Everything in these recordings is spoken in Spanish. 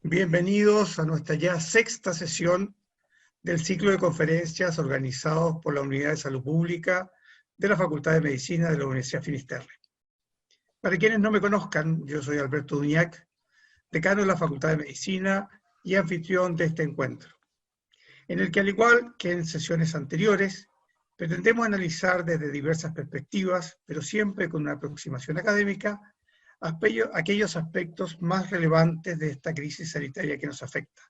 Bienvenidos a nuestra ya sexta sesión del ciclo de conferencias organizados por la Unidad de Salud Pública de la Facultad de Medicina de la Universidad Finisterre. Para quienes no me conozcan, yo soy Alberto Duñac, decano de la Facultad de Medicina y anfitrión de este encuentro, en el que, al igual que en sesiones anteriores, pretendemos analizar desde diversas perspectivas, pero siempre con una aproximación académica, aquellos aspectos más relevantes de esta crisis sanitaria que nos afecta,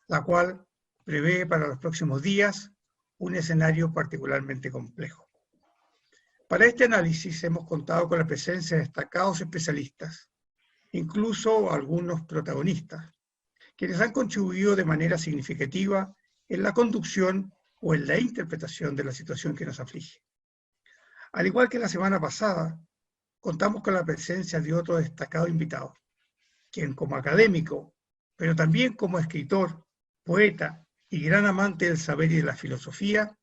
la cual prevé para los próximos días un escenario particularmente complejo. Para este análisis hemos contado con la presencia de destacados especialistas, incluso algunos protagonistas, quienes han contribuido de manera significativa en la conducción o en la interpretación de la situación que nos aflige. Al igual que la semana pasada, contamos con la presencia de otro destacado invitado, quien como académico, pero también como escritor, poeta y gran amante del saber y de la filosofía,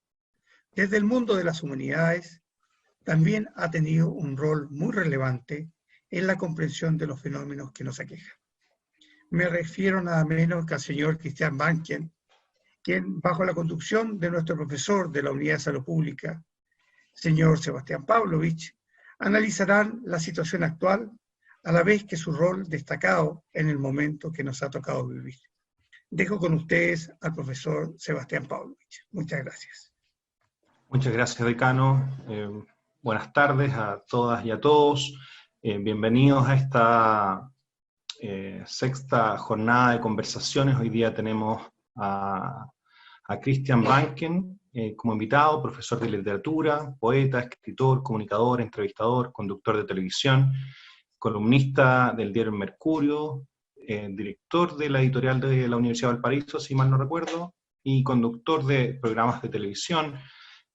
desde el mundo de las humanidades, también ha tenido un rol muy relevante en la comprensión de los fenómenos que nos aquejan. Me refiero nada menos que al señor Christian Banken, quien, bajo la conducción de nuestro profesor de la Unidad de Salud Pública, señor Sebastián Pavlovich, analizarán la situación actual a la vez que su rol destacado en el momento que nos ha tocado vivir. Dejo con ustedes al profesor Sebastián Pavlovich. Muchas gracias. Muchas gracias, decano. Buenas tardes a todas y a todos. Bienvenidos a esta sexta jornada de conversaciones. Hoy día tenemos a Christian Banken como invitado, profesor de literatura, poeta, escritor, comunicador, entrevistador, conductor de televisión, columnista del diario El Mercurio, director de la editorial de la Universidad de Valparaíso, si mal no recuerdo, y conductor de programas de televisión,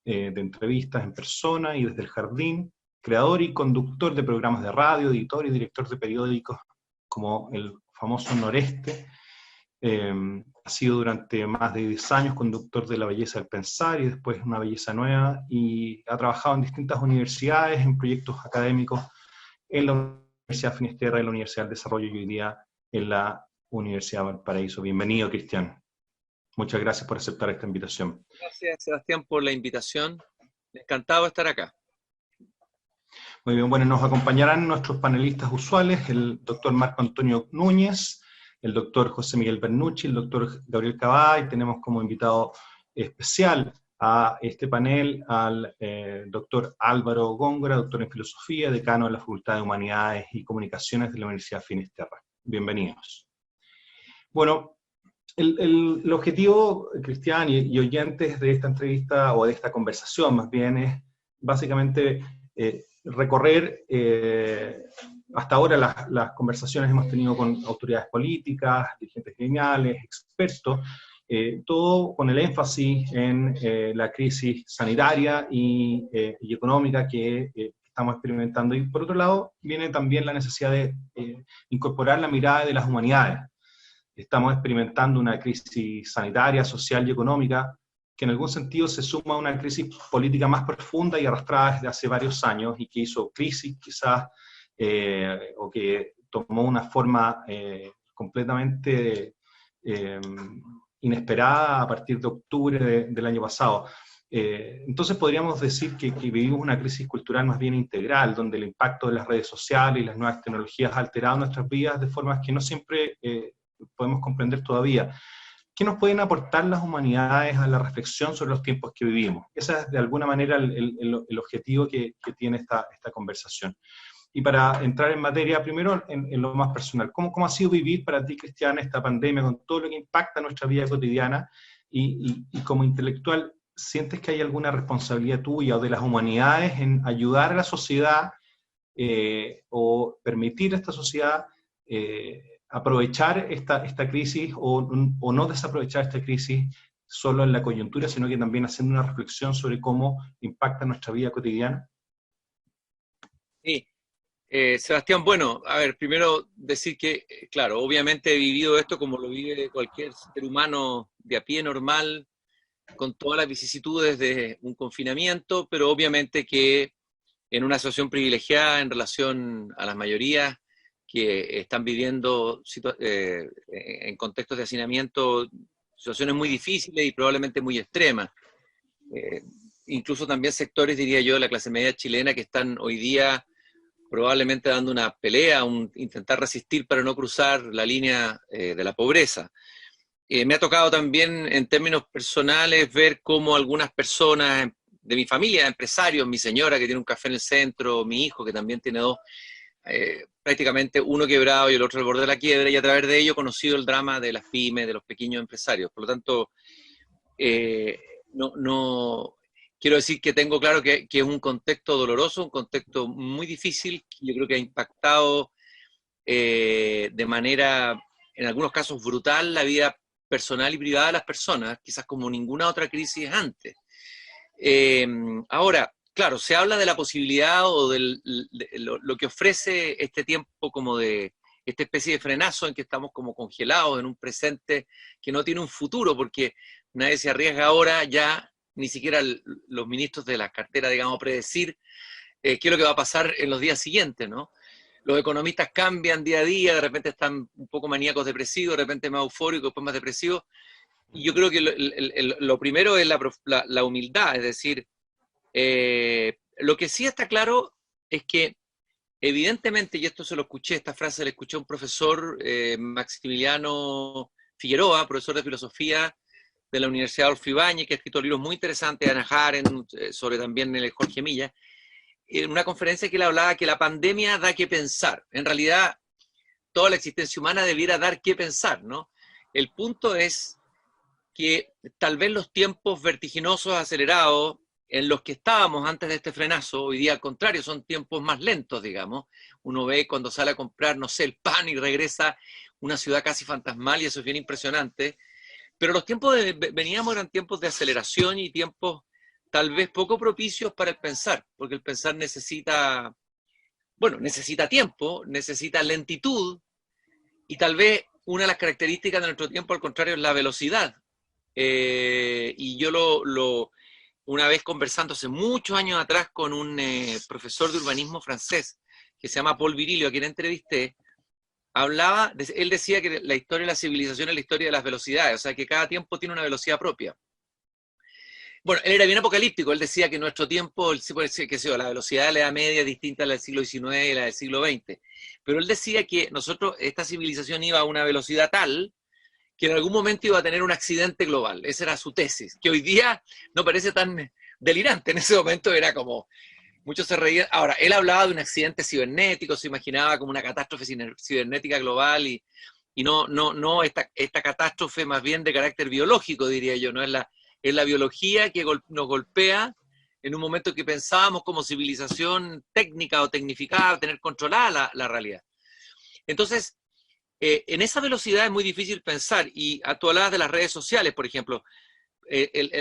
de entrevistas en persona y desde el jardín, creador y conductor de programas de radio, editor y director de periódicos como el famoso Noreste. Ha sido durante más de 10 años conductor de La Belleza del Pensar y después Una Belleza Nueva, y ha trabajado en distintas universidades, en proyectos académicos en la Universidad Finisterre, en la Universidad del Desarrollo y hoy día en la Universidad de Valparaíso. Bienvenido, Cristian. Muchas gracias por aceptar esta invitación. Gracias, Sebastián, por la invitación. Encantado de estar acá. Muy bien, bueno, nos acompañarán nuestros panelistas usuales, el doctor Marco Antonio Núñez, el doctor José Miguel Bernucci, el doctor Gabriel Cabá, y tenemos como invitado especial a este panel al doctor Álvaro Góngora, doctor en Filosofía, decano de la Facultad de Humanidades y Comunicaciones de la Universidad Finisterre. Bienvenidos. Bueno, el objetivo, Cristian y oyentes de esta entrevista, o de esta conversación más bien, es básicamente recorrer, hasta ahora las conversaciones hemos tenido con autoridades políticas, dirigentes gremiales, expertos, todo con el énfasis en la crisis sanitaria y económica que estamos experimentando. Y por otro lado, viene también la necesidad de incorporar la mirada de las humanidades. Estamos experimentando una crisis sanitaria, social y económica que en algún sentido se suma a una crisis política más profunda y arrastrada desde hace varios años y que hizo crisis quizás, o que tomó una forma completamente inesperada a partir de octubre del año pasado. Entonces podríamos decir que vivimos una crisis cultural más bien integral, donde el impacto de las redes sociales y las nuevas tecnologías ha alterado nuestras vidas de formas que no siempre podemos comprender todavía. ¿Qué nos pueden aportar las humanidades a la reflexión sobre los tiempos que vivimos? Ese es de alguna manera el objetivo que tiene esta conversación. Y para entrar en materia, primero en lo más personal, ¿cómo ha sido vivir para ti, Cristian, esta pandemia con todo lo que impacta nuestra vida cotidiana? Y como intelectual, ¿sientes que hay alguna responsabilidad tuya o de las humanidades en ayudar a la sociedad o permitir a esta sociedad aprovechar esta crisis o no desaprovechar esta crisis solo en la coyuntura, sino que también haciendo una reflexión sobre cómo impacta nuestra vida cotidiana? Sí, Sebastián, bueno, a ver, primero decir que, claro, obviamente he vivido esto como lo vive cualquier ser humano de a pie normal, con todas las vicisitudes de un confinamiento, pero obviamente que en una situación privilegiada en relación a las mayorías que están viviendo en contextos de hacinamiento situaciones muy difíciles y probablemente muy extremas. Incluso también sectores, diría yo, de la clase media chilena que están hoy día probablemente dando una pelea, intentar resistir para no cruzar la línea de la pobreza. Me ha tocado también en términos personales ver cómo algunas personas de mi familia, empresarios, mi señora que tiene un café en el centro, mi hijo que también tiene dos, prácticamente uno quebrado y el otro al borde de la quiebra, y a través de ello he conocido el drama de las pymes, de los pequeños empresarios. Por lo tanto, quiero decir que tengo claro que es un contexto doloroso, un contexto muy difícil, que yo creo que ha impactado de manera, en algunos casos, brutal la vida personal y privada de las personas, quizás como ninguna otra crisis antes. Ahora, claro, se habla de la posibilidad o de lo que ofrece este tiempo como de esta especie de frenazo en que estamos como congelados en un presente que no tiene un futuro, porque nadie se arriesga ahora ya, ni siquiera los ministros de la cartera, digamos, predecir qué es lo que va a pasar en los días siguientes, ¿no? Los economistas cambian día a día, de repente están un poco maníacos depresivos, de repente más eufóricos, después más depresivos. Y yo creo que lo primero es la humildad, es decir, lo que sí está claro es que evidentemente, y esto se lo escuché, esta frase la escuché a un profesor, Maximiliano Figueroa, profesor de filosofía de la Universidad Adolfo Ibáñez, que ha escrito libros muy interesantes, Ana Jaren, sobre también el Jorge Milla, en una conferencia que él hablaba que la pandemia da que pensar. En realidad, toda la existencia humana debiera dar que pensar, ¿no? El punto es que tal vez los tiempos vertiginosos, acelerados, en los que estábamos antes de este frenazo, hoy día al contrario, son tiempos más lentos, digamos. Uno ve cuando sale a comprar, no sé, el pan y regresa una ciudad casi fantasmal y eso es bien impresionante. Pero los tiempos veníamos eran tiempos de aceleración y tiempos tal vez poco propicios para el pensar, porque el pensar necesita, bueno, necesita tiempo, necesita lentitud, y tal vez una de las características de nuestro tiempo, al contrario, es la velocidad. Y yo una vez conversando hace muchos años atrás con un profesor de urbanismo francés, que se llama Paul Virilio, a quien entrevisté, él decía que la historia de la civilización es la historia de las velocidades, o sea, que cada tiempo tiene una velocidad propia. Bueno, él era bien apocalíptico, él decía que nuestro tiempo, la velocidad de la Edad Media es distinta a la del siglo XIX y la del siglo XX, pero él decía que esta civilización iba a una velocidad tal que en algún momento iba a tener un accidente global. Esa era su tesis, que hoy día no parece tan delirante. En ese momento era como, muchos se reían. Ahora, él hablaba de un accidente cibernético, se imaginaba como una catástrofe cibernética global y no esta catástrofe más bien de carácter biológico, diría yo, ¿no? Es la biología que nos golpea en un momento que pensábamos como civilización técnica o tecnificada, tener controlada la realidad. Entonces, en esa velocidad es muy difícil pensar, y tú hablabas de las redes sociales, por ejemplo.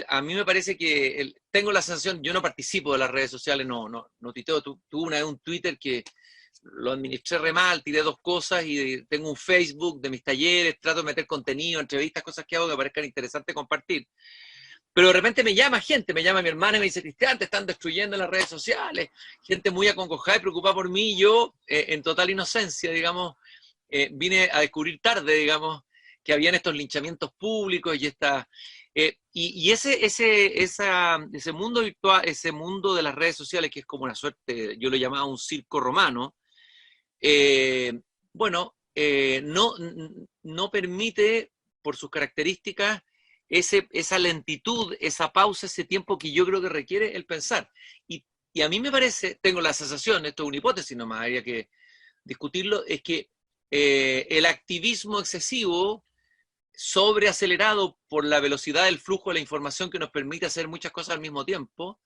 A mí me parece que tengo la sensación, yo no participo de las redes sociales, no tuiteo. Tuve una vez un Twitter que lo administré re mal, tiré 2 cosas, y tengo un Facebook de mis talleres, trato de meter contenido, entrevistas, cosas que hago que parezcan interesantes compartir. Pero de repente me llama gente, me llama mi hermana y me dice: Cristian, te están destruyendo en las redes sociales, gente muy acongojada y preocupada por mí, y yo, en total inocencia, digamos, vine a descubrir tarde, digamos, que habían estos linchamientos públicos y ese mundo virtual, ese mundo de las redes sociales, que es como una suerte, yo lo llamaba un circo romano, no permite, por sus características, esa lentitud, esa pausa, ese tiempo que yo creo que requiere el pensar. Y a mí me parece, tengo la sensación, esto es una hipótesis nomás, habría que discutirlo, es que el activismo excesivo, sobreacelerado por la velocidad del flujo de la información que nos permite hacer muchas cosas al mismo tiempo,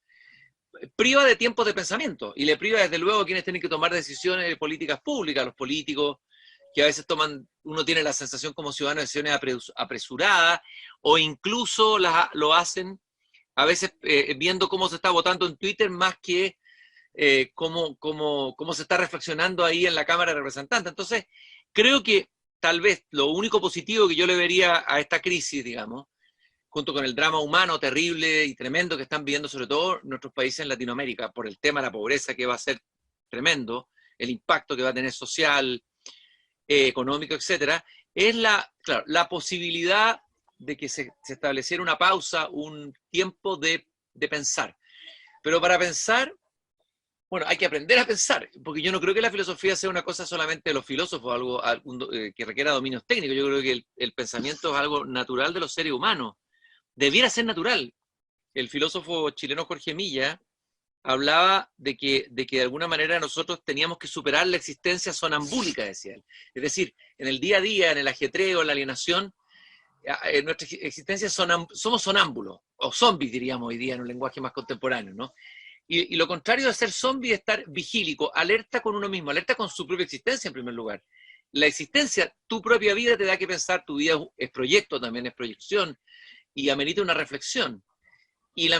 priva de tiempos de pensamiento, y le priva desde luego a quienes tienen que tomar decisiones de políticas públicas, los políticos, que a veces uno tiene la sensación como ciudadano de decisiones apresuradas, o incluso lo hacen a veces viendo cómo se está votando en Twitter más que cómo se está reflexionando ahí en la Cámara de Representantes. Entonces, creo que tal vez lo único positivo que yo le vería a esta crisis, digamos, junto con el drama humano terrible y tremendo que están viviendo sobre todo nuestros países en Latinoamérica, por el tema de la pobreza, que va a ser tremendo, el impacto que va a tener social, económico, etcétera, es claro, la posibilidad de que se estableciera una pausa, un tiempo de pensar. Pero para pensar, bueno, hay que aprender a pensar, porque yo no creo que la filosofía sea una cosa solamente de los filósofos, algo que requiera dominios técnicos. Yo creo que el pensamiento es algo natural de los seres humanos. Debiera ser natural. El filósofo chileno Jorge Milla hablaba de que de alguna manera nosotros teníamos que superar la existencia sonambúlica, decía él. Es decir, en el día a día, en el ajetreo, en la alienación, en nuestra existencia somos sonámbulos, o zombies diríamos hoy día en un lenguaje más contemporáneo, ¿no? Y lo contrario de ser zombie es estar vigílico, alerta con uno mismo, alerta con su propia existencia en primer lugar. La existencia, tu propia vida te da que pensar, tu vida es proyecto también, es proyección, y amerita una reflexión. Y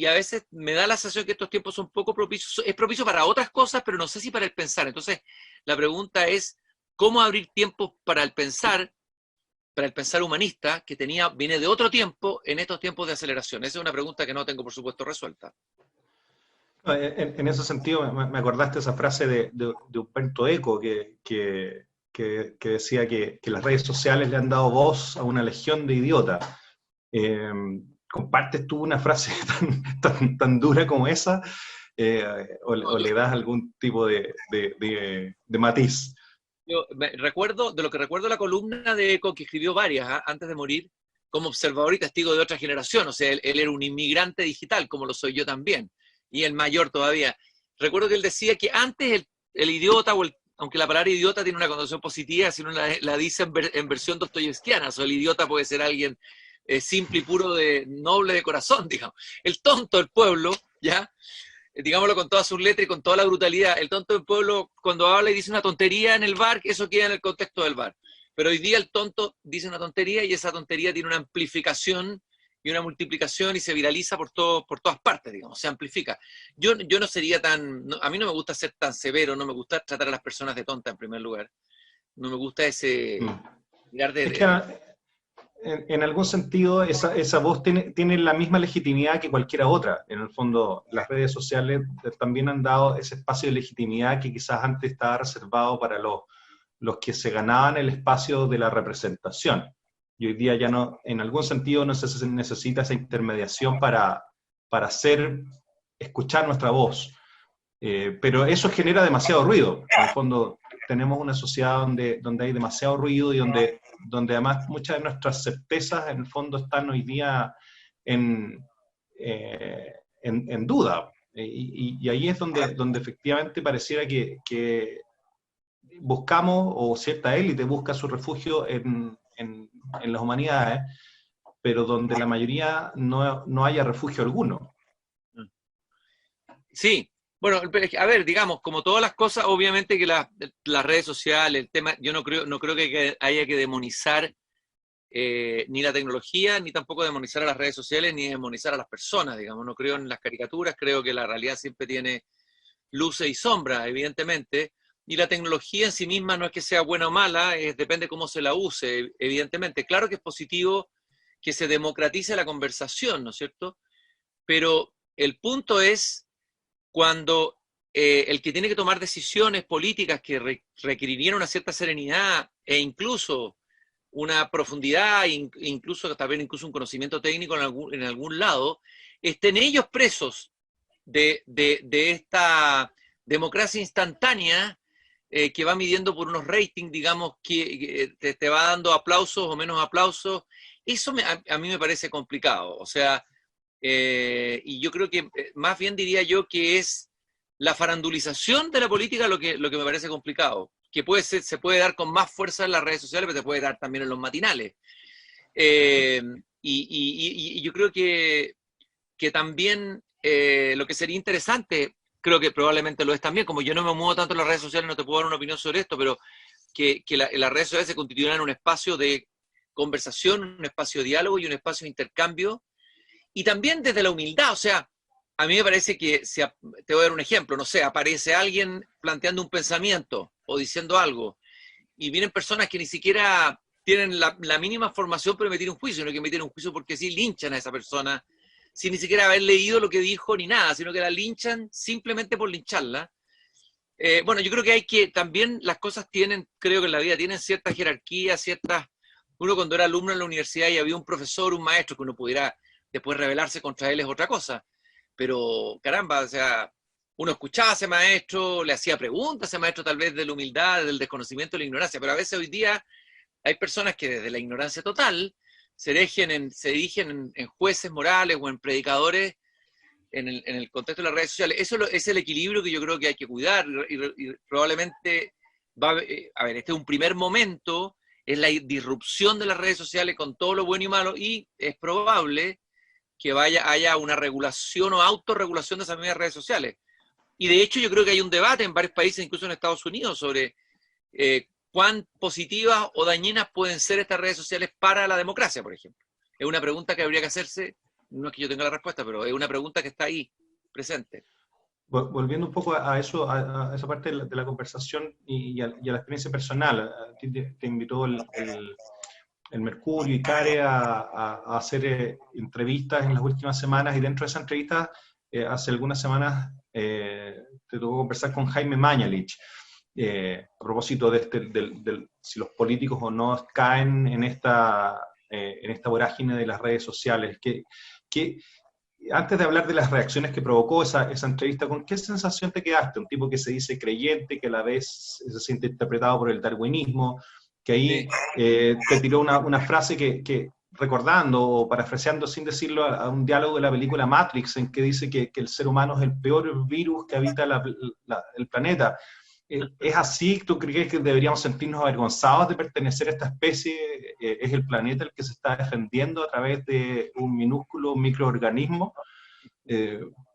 a veces me da la sensación que estos tiempos son poco propicios, es propicio para otras cosas, pero no sé si para el pensar. Entonces, la pregunta es, ¿cómo abrir tiempos para el pensar humanista, que viene de otro tiempo, en estos tiempos de aceleración? Esa es una pregunta que no tengo, por supuesto, resuelta. En ese sentido, me acordaste esa frase de Umberto Eco, que decía que las redes sociales le han dado voz a una legión de idiotas. ¿Compartes tú una frase tan dura como esa? ¿O le das algún tipo de matiz? Yo de lo que recuerdo la columna de Eco, que escribió varias antes de morir, como observador y testigo de otra generación. O sea, él era un inmigrante digital, como lo soy yo también, y el mayor todavía. Recuerdo que él decía que antes el idiota, aunque la palabra idiota tiene una connotación positiva, si uno la dice en versión dostoyevskiana, o sea, el idiota puede ser alguien simple y puro, noble de corazón, digamos. El tonto del pueblo, ¿ya? Digámoslo con todas sus letras y con toda la brutalidad, el tonto del pueblo, cuando habla y dice una tontería en el bar, eso queda en el contexto del bar. Pero hoy día el tonto dice una tontería y esa tontería tiene una amplificación y una multiplicación y se viraliza por todas partes, digamos, se amplifica. Yo no sería a mí no me gusta ser tan severo, no me gusta tratar a las personas de tonta en primer lugar. No me gusta ese mirar Es que en algún sentido esa voz tiene la misma legitimidad que cualquiera otra. En el fondo, las redes sociales también han dado ese espacio de legitimidad que quizás antes estaba reservado para los que se ganaban el espacio de la representación. Y hoy día ya no, en algún sentido no se necesita esa intermediación para escuchar nuestra voz. Pero eso genera demasiado ruido. En el fondo, tenemos una sociedad donde hay demasiado ruido y donde además muchas de nuestras certezas en el fondo están hoy día en duda. Y ahí es donde efectivamente pareciera que buscamos, o cierta élite busca su refugio en las humanidades, pero donde la mayoría no haya refugio alguno. Sí. Bueno, a ver, digamos, como todas las cosas, obviamente que las redes sociales, el tema, yo no creo que haya que demonizar ni la tecnología, ni tampoco demonizar a las redes sociales, ni demonizar a las personas, digamos. No creo en las caricaturas, creo que la realidad siempre tiene luces y sombras, evidentemente, y la tecnología en sí misma no es que sea buena o mala, depende cómo se la use, evidentemente. Claro que es positivo que se democratice la conversación, ¿no es cierto? Pero el punto es cuando el que tiene que tomar decisiones políticas que requerirían una cierta serenidad e incluso una profundidad, incluso también un conocimiento técnico en algún lado, estén ellos presos de esta democracia instantánea que va midiendo por unos ratings, digamos, que te va dando aplausos o menos aplausos. Eso a mí me parece complicado. O sea, y yo creo que más bien diría yo que es la farandulización de la política lo que me parece complicado, que se puede dar con más fuerza en las redes sociales, pero se puede dar también en los matinales. Y yo creo que también lo que sería interesante, creo que probablemente lo es también, como yo no me muevo tanto en las redes sociales, no te puedo dar una opinión sobre esto, pero que las redes sociales se constituyan en un espacio de conversación, un espacio de diálogo y un espacio de intercambio, y también desde la humildad. O sea, a mí me parece que, te voy a dar un ejemplo, no sé, aparece alguien planteando un pensamiento o diciendo algo, y vienen personas que ni siquiera tienen la mínima formación para emitir un juicio, sino que emiten un juicio porque sí linchan a esa persona, sin ni siquiera haber leído lo que dijo ni nada, sino que la linchan simplemente por lincharla. Bueno, yo creo que también las cosas creo que en la vida tienen cierta jerarquía, uno cuando era alumno en la universidad y había un profesor, un maestro que uno pudiera después rebelarse contra él es otra cosa, pero caramba, o sea, uno escuchaba a ese maestro, le hacía preguntas a ese maestro tal vez de la humildad, del desconocimiento, de la ignorancia, pero a veces hoy día hay personas que desde la ignorancia total se dirigen en jueces morales o en predicadores en el contexto de las redes sociales. Eso es el equilibrio que yo creo que hay que cuidar y probablemente a ver, este es un primer momento, es la disrupción de las redes sociales con todo lo bueno y malo y es probable que haya una regulación o autorregulación de esas mismas redes sociales. Y de hecho yo creo que hay un debate en varios países, incluso en Estados Unidos, sobre cuán positivas o dañinas pueden ser estas redes sociales para la democracia, por ejemplo. Es una pregunta que habría que hacerse. No es que yo tenga la respuesta, pero es una pregunta que está ahí, presente. Volviendo un poco a eso, a esa parte de la conversación y a la experiencia personal, a ti te invitó el Mercurio y Care a hacer entrevistas en las últimas semanas, y dentro de esa entrevista, hace algunas semanas, te tocó conversar con Jaime Mañalich, a propósito de si los políticos o no caen en esta vorágine de las redes sociales. Antes de hablar de las reacciones que provocó esa entrevista, ¿con qué sensación te quedaste? Un tipo que se dice creyente, que a la vez se siente interpretado por el darwinismo, que ahí te tiró una frase que recordando o parafraseando sin decirlo a un diálogo de la película Matrix, en que dice que el ser humano es el peor virus que habita el planeta. ¿Es así? ¿Tú crees que deberíamos sentirnos avergonzados de pertenecer a esta especie? ¿Es el planeta el que se está defendiendo a través de un minúsculo microorganismo?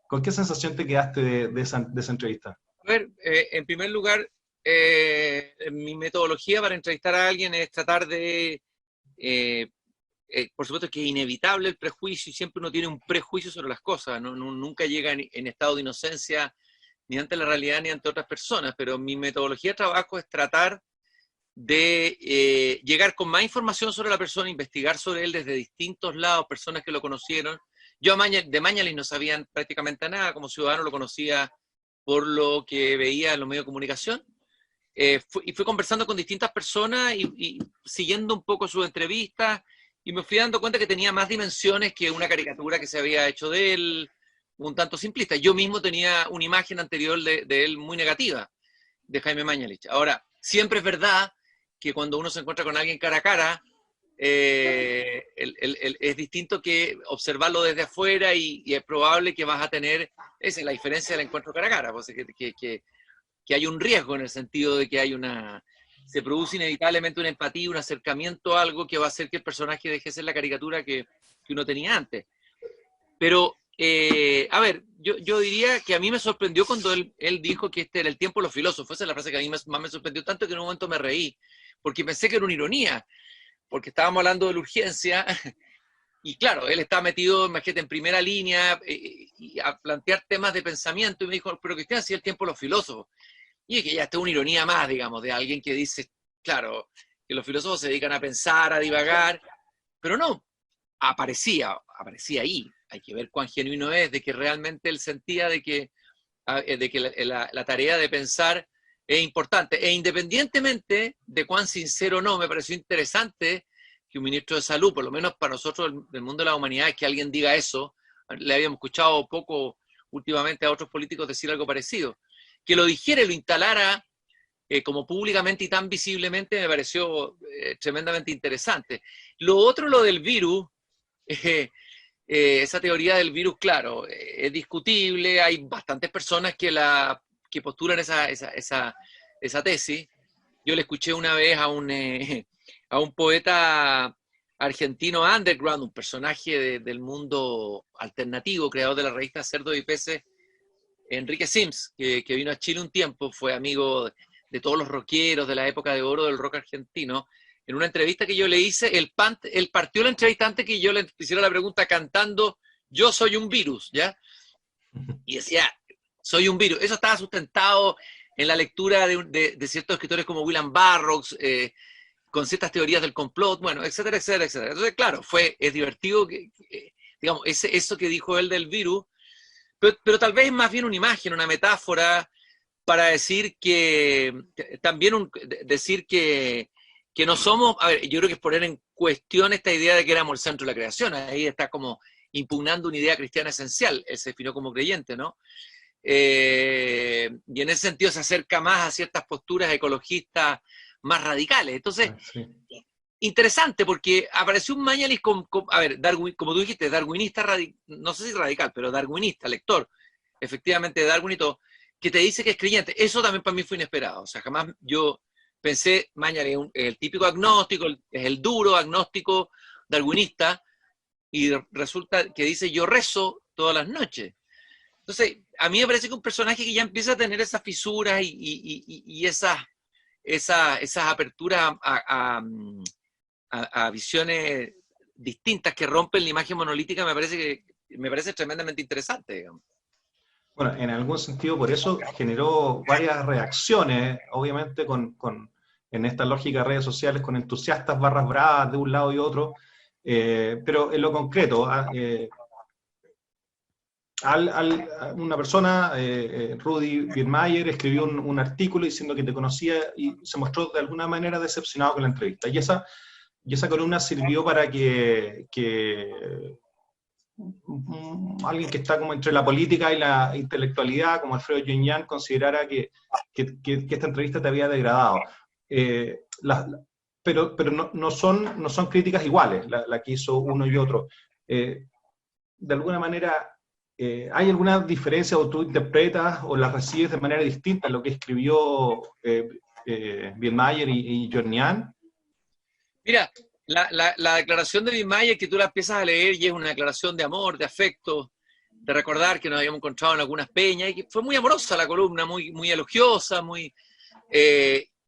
¿Con qué sensación te quedaste de esa entrevista? A ver, en primer lugar, mi metodología para entrevistar a alguien es tratar de, por supuesto que es inevitable el prejuicio y siempre uno tiene un prejuicio sobre las cosas, nunca llega en estado de inocencia ni ante la realidad ni ante otras personas, pero mi metodología de trabajo es tratar de llegar con más información sobre la persona, investigar sobre él desde distintos lados, personas que lo conocieron. Yo de Mañalich no sabía prácticamente nada, como ciudadano lo conocía por lo que veía en los medios de comunicación, y fui conversando con distintas personas y siguiendo un poco sus entrevistas, y me fui dando cuenta que tenía más dimensiones que una caricatura que se había hecho de él, un tanto simplista. Yo mismo tenía una imagen anterior de él muy negativa, de Jaime Mañalich. Ahora, siempre es verdad que cuando uno se encuentra con alguien cara a cara, es distinto que observarlo desde afuera y es probable que vas a tener, esa es la diferencia del encuentro cara a cara, pues, que hay un riesgo en el sentido de que se produce inevitablemente una empatía, un acercamiento a algo que va a hacer que el personaje deje de ser la caricatura que uno tenía antes. Pero a ver, yo diría que a mí me sorprendió cuando él dijo que este era el tiempo de los filósofos. Esa es la frase que a mí más me sorprendió tanto que en un momento me reí, porque pensé que era una ironía, porque estábamos hablando de la urgencia, y claro, él está metido, imagínate, en primera línea, y a plantear temas de pensamiento, y me dijo, pero Cristian, si es el tiempo de los filósofos. Y es que ya está una ironía más, digamos, de alguien que dice, claro, que los filósofos se dedican a pensar, a divagar, pero no, aparecía ahí. Hay que ver cuán genuino es, de que realmente él sentía de que la tarea de pensar es importante. E independientemente de cuán sincero o no, me pareció interesante que un ministro de salud, por lo menos para nosotros del mundo de la humanidad, que alguien diga eso. Le habíamos escuchado poco últimamente a otros políticos decir algo parecido. Que lo dijera y lo instalara como públicamente y tan visiblemente me pareció tremendamente interesante. Lo otro, lo del virus, esa teoría del virus, claro, es discutible, hay bastantes personas que postulan esa tesis. Yo le escuché una vez a un poeta argentino underground, un personaje del mundo alternativo, creador de la revista Cerdo y Peces, Enrique Sims, que vino a Chile un tiempo, fue amigo de todos los rockeros de la época de oro del rock argentino. En una entrevista que yo le hice, él partió la entrevista antes que yo le hiciera la pregunta cantando "Yo soy un virus", ¿ya? Y decía, soy un virus. Eso estaba sustentado en la lectura de ciertos escritores como William Burroughs, con ciertas teorías del complot, bueno, etcétera, etcétera, etcétera. Entonces, claro, es divertido, digamos, eso que dijo él del virus, pero tal vez es más bien una imagen, una metáfora, para decir también decir que no somos, a ver, yo creo que es poner en cuestión esta idea de que éramos el centro de la creación, ahí está como impugnando una idea cristiana esencial, él se definió como creyente, ¿no? Y en ese sentido se acerca más a ciertas posturas ecologistas más radicales. Entonces, Sí. interesante, porque apareció un Mañalich a ver, Darwin, como tú dijiste, darwinista, no sé si radical, pero darwinista, lector, efectivamente de Darwin y todo, que te dice que es creyente. Eso también para mí fue inesperado. O sea, jamás yo pensé, Mañalich es el típico agnóstico, es el duro agnóstico darwinista, y resulta que dice, yo rezo todas las noches. Entonces, a mí me parece que un personaje que ya empieza a tener esas fisuras y esas aperturas a visiones distintas que rompen la imagen monolítica, me parece tremendamente interesante, digamos. Bueno, en algún sentido por eso generó varias reacciones, obviamente en esta lógica de redes sociales, con entusiastas barras bravas de un lado y otro, pero en lo concreto, una persona, Rudy Biermayer, escribió un artículo diciendo que te conocía y se mostró de alguna manera decepcionado con la entrevista. Y esa columna sirvió para que alguien que está como entre la política y la intelectualidad, como Alfredo Giuñán, considerara que esta entrevista te había degradado. Pero no son críticas iguales, la que hizo uno y otro. De alguna manera, ¿hay alguna diferencia o tú interpretas o la recibes de manera distinta lo que escribió Biermayer y Giuñán? Mira, la declaración de Biermayer, que tú la empiezas a leer y es una declaración de amor, de afecto, de recordar que nos habíamos encontrado en algunas peñas, y que fue muy amorosa la columna, muy, muy elogiosa,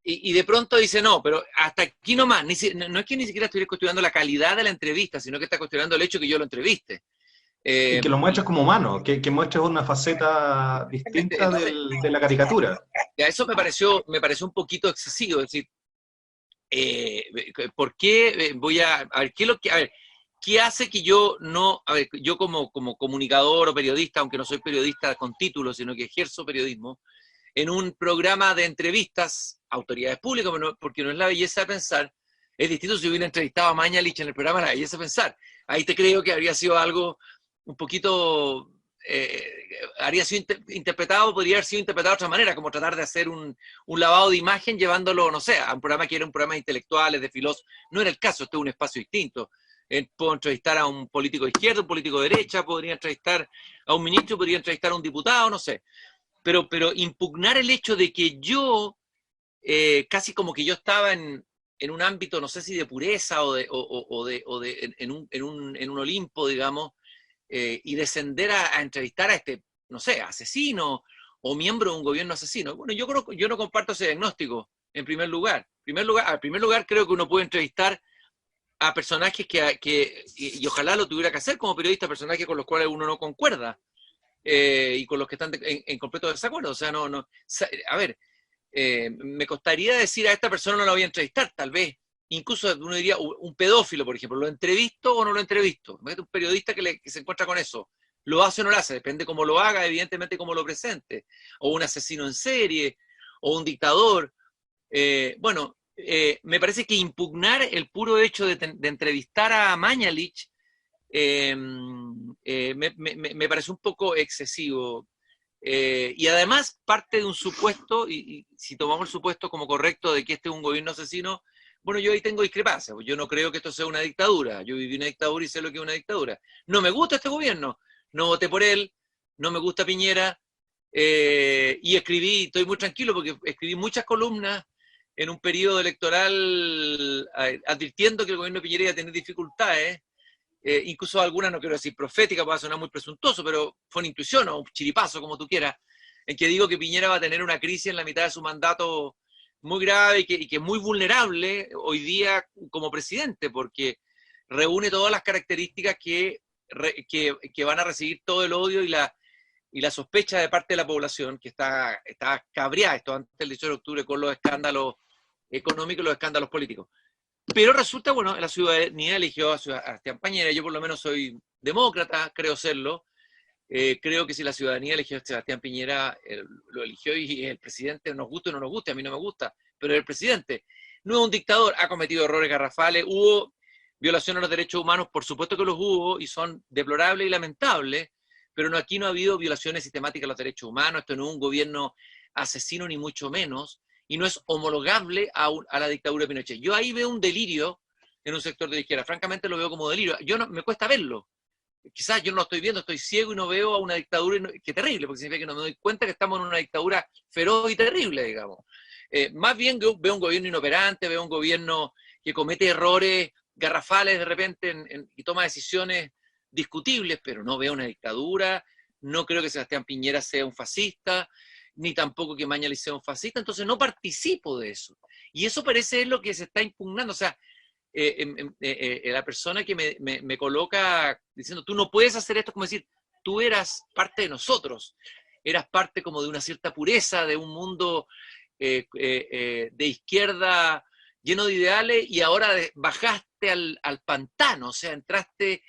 y de pronto dice, no, pero hasta aquí nomás, no es que ni siquiera estuviera cuestionando la calidad de la entrevista, sino que está cuestionando el hecho que yo lo entreviste. Y que lo muestres como humano, que muestres una faceta distinta Entonces, de la caricatura. eso me pareció un poquito excesivo, es decir, ¿por qué a ver, ¿qué hace que yo no, a ver, yo como comunicador o periodista, aunque no soy periodista con título, sino que ejerzo periodismo, en un programa de entrevistas a autoridades públicas, porque no es la belleza de pensar, es distinto si hubiera entrevistado a Mañalich en el programa La belleza de pensar, ahí te creo que habría sido algo un poquito, habría sido interpretado, podría haber sido interpretado de otra manera, como tratar de hacer un lavado de imagen llevándolo, no sé, a un programa que era un programa de intelectuales, de filósofos. No era el caso, este es un espacio distinto. Puedo entrevistar a un político de izquierda, un político de derecha, podría entrevistar a un ministro, podría entrevistar a un diputado, no sé. Pero impugnar el hecho de que yo, casi como que yo estaba en un ámbito, no sé si de pureza en un Olimpo, digamos, y descender a entrevistar a este, no sé, asesino o miembro de un gobierno asesino. Bueno, yo no comparto ese diagnóstico, en primer lugar. En primer lugar, creo que uno puede entrevistar a personajes y ojalá lo tuviera que hacer como periodista, personajes con los cuales uno no concuerda y con los que están en completo desacuerdo. O sea, a ver, me costaría decir a esta persona no la voy a entrevistar, tal vez. Incluso uno diría, un pedófilo, por ejemplo, ¿lo entrevisto o no lo entrevisto? Un periodista que se encuentra con eso, ¿lo hace o no lo hace? Depende cómo lo haga, evidentemente cómo lo presente. O un asesino en serie, o un dictador. Me parece que impugnar el puro hecho de entrevistar a Mañalich me parece un poco excesivo. Y además parte de un supuesto, y si tomamos el supuesto como correcto de que este es un gobierno asesino, bueno, yo ahí tengo discrepancias. Yo no creo que esto sea una dictadura. Yo viví una dictadura y sé lo que es una dictadura. No me gusta este gobierno. No voté por él. No me gusta Piñera. Y estoy muy tranquilo porque escribí muchas columnas en un periodo electoral advirtiendo que el gobierno de Piñera iba a tener dificultades. Incluso algunas, no quiero decir proféticas, va a sonar muy presuntuoso, pero fue una intuición o un chiripazo, como tú quieras, en que digo que Piñera va a tener una crisis en la mitad de su mandato muy grave y que es muy vulnerable hoy día como presidente, porque reúne todas las características que van a recibir todo el odio y la sospecha de parte de la población, que está cabreada esto antes del 18 de octubre con los escándalos económicos y los escándalos políticos. Pero resulta, bueno, la ciudadanía eligió a Sebastián Piñera, yo por lo menos soy demócrata, creo serlo, Creo que si la ciudadanía eligió a Sebastián Piñera, lo eligió y el presidente, nos guste o no nos guste, a mí no me gusta, pero el presidente no es un dictador, ha cometido errores garrafales, hubo violaciones a los derechos humanos, por supuesto que los hubo y son deplorables y lamentables, pero aquí no ha habido violaciones sistemáticas a los derechos humanos, esto no es un gobierno asesino ni mucho menos, y no es homologable a la dictadura de Pinochet. Yo ahí veo un delirio en un sector de la izquierda, francamente lo veo como delirio, me cuesta verlo. Quizás yo no lo estoy viendo, estoy ciego y no veo a una dictadura, que terrible, porque significa que no me doy cuenta que estamos en una dictadura feroz y terrible, digamos. Más bien veo un gobierno inoperante, veo un gobierno que comete errores garrafales de repente y toma decisiones discutibles, pero no veo una dictadura, no creo que Sebastián Piñera sea un fascista, ni tampoco que Mañalich sea un fascista, entonces no participo de eso. Y eso parece lo que se está impugnando, o sea, la persona que me coloca diciendo, tú no puedes hacer esto, es como decir, tú eras parte de nosotros, eras parte como de una cierta pureza, de un mundo de izquierda lleno de ideales, y ahora bajaste al pantano, o sea, entraste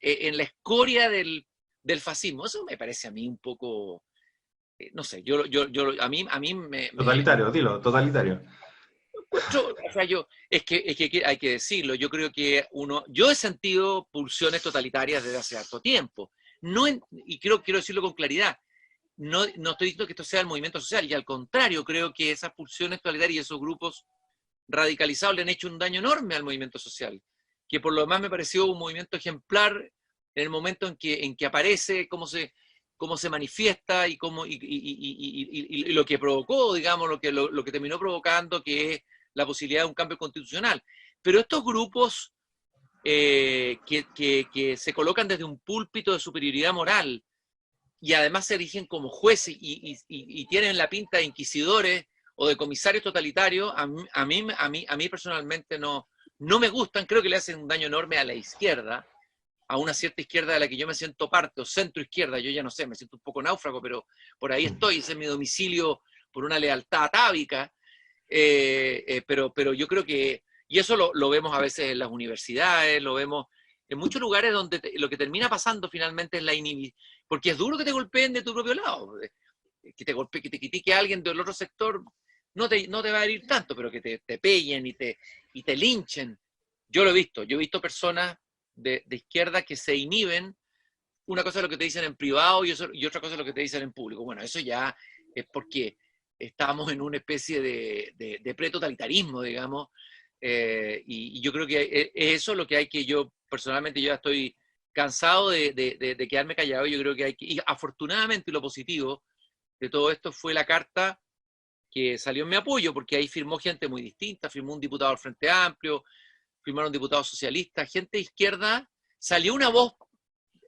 en la escoria del fascismo. Eso me parece a mí un poco, no sé, a mí Totalitario, dilo, totalitario. o sea, es que hay que decirlo, yo creo que yo he sentido pulsiones totalitarias desde hace harto tiempo, y quiero decirlo con claridad, no estoy diciendo que esto sea el movimiento social, y al contrario, creo que esas pulsiones totalitarias y esos grupos radicalizados le han hecho un daño enorme al movimiento social, que por lo demás me pareció un movimiento ejemplar en el momento en que aparece, cómo se manifiesta y lo que provocó, digamos, lo que terminó provocando, que es la posibilidad de un cambio constitucional. Pero estos grupos que se colocan desde un púlpito de superioridad moral y además se erigen como jueces y tienen la pinta de inquisidores o de comisarios totalitarios, a mí personalmente no me gustan, creo que le hacen un daño enorme a la izquierda, a una cierta izquierda de la que yo me siento parte, o centro izquierda, yo ya no sé, me siento un poco náufrago, pero por ahí estoy, ese es mi domicilio por una lealtad atávica, pero yo creo que, y eso lo vemos a veces en las universidades, lo vemos en muchos lugares donde lo que termina pasando finalmente es la inhibición, porque es duro que te golpeen de tu propio lado, que te critique a alguien del otro sector, no te va a herir tanto, pero que te peguen y te linchen. Yo lo he visto, yo he visto personas de izquierda que se inhiben, una cosa es lo que te dicen en privado y otra cosa es lo que te dicen en público. Bueno, eso ya es porque estamos en una especie de pretotalitarismo, digamos, y yo creo que es eso lo que hay que, yo personalmente ya estoy cansado de quedarme callado. Yo creo que hay que, y afortunadamente lo positivo de todo esto fue la carta que salió en mi apoyo, porque ahí firmó gente muy distinta, firmó un diputado del Frente Amplio, firmaron diputados socialistas, gente de izquierda, salió una voz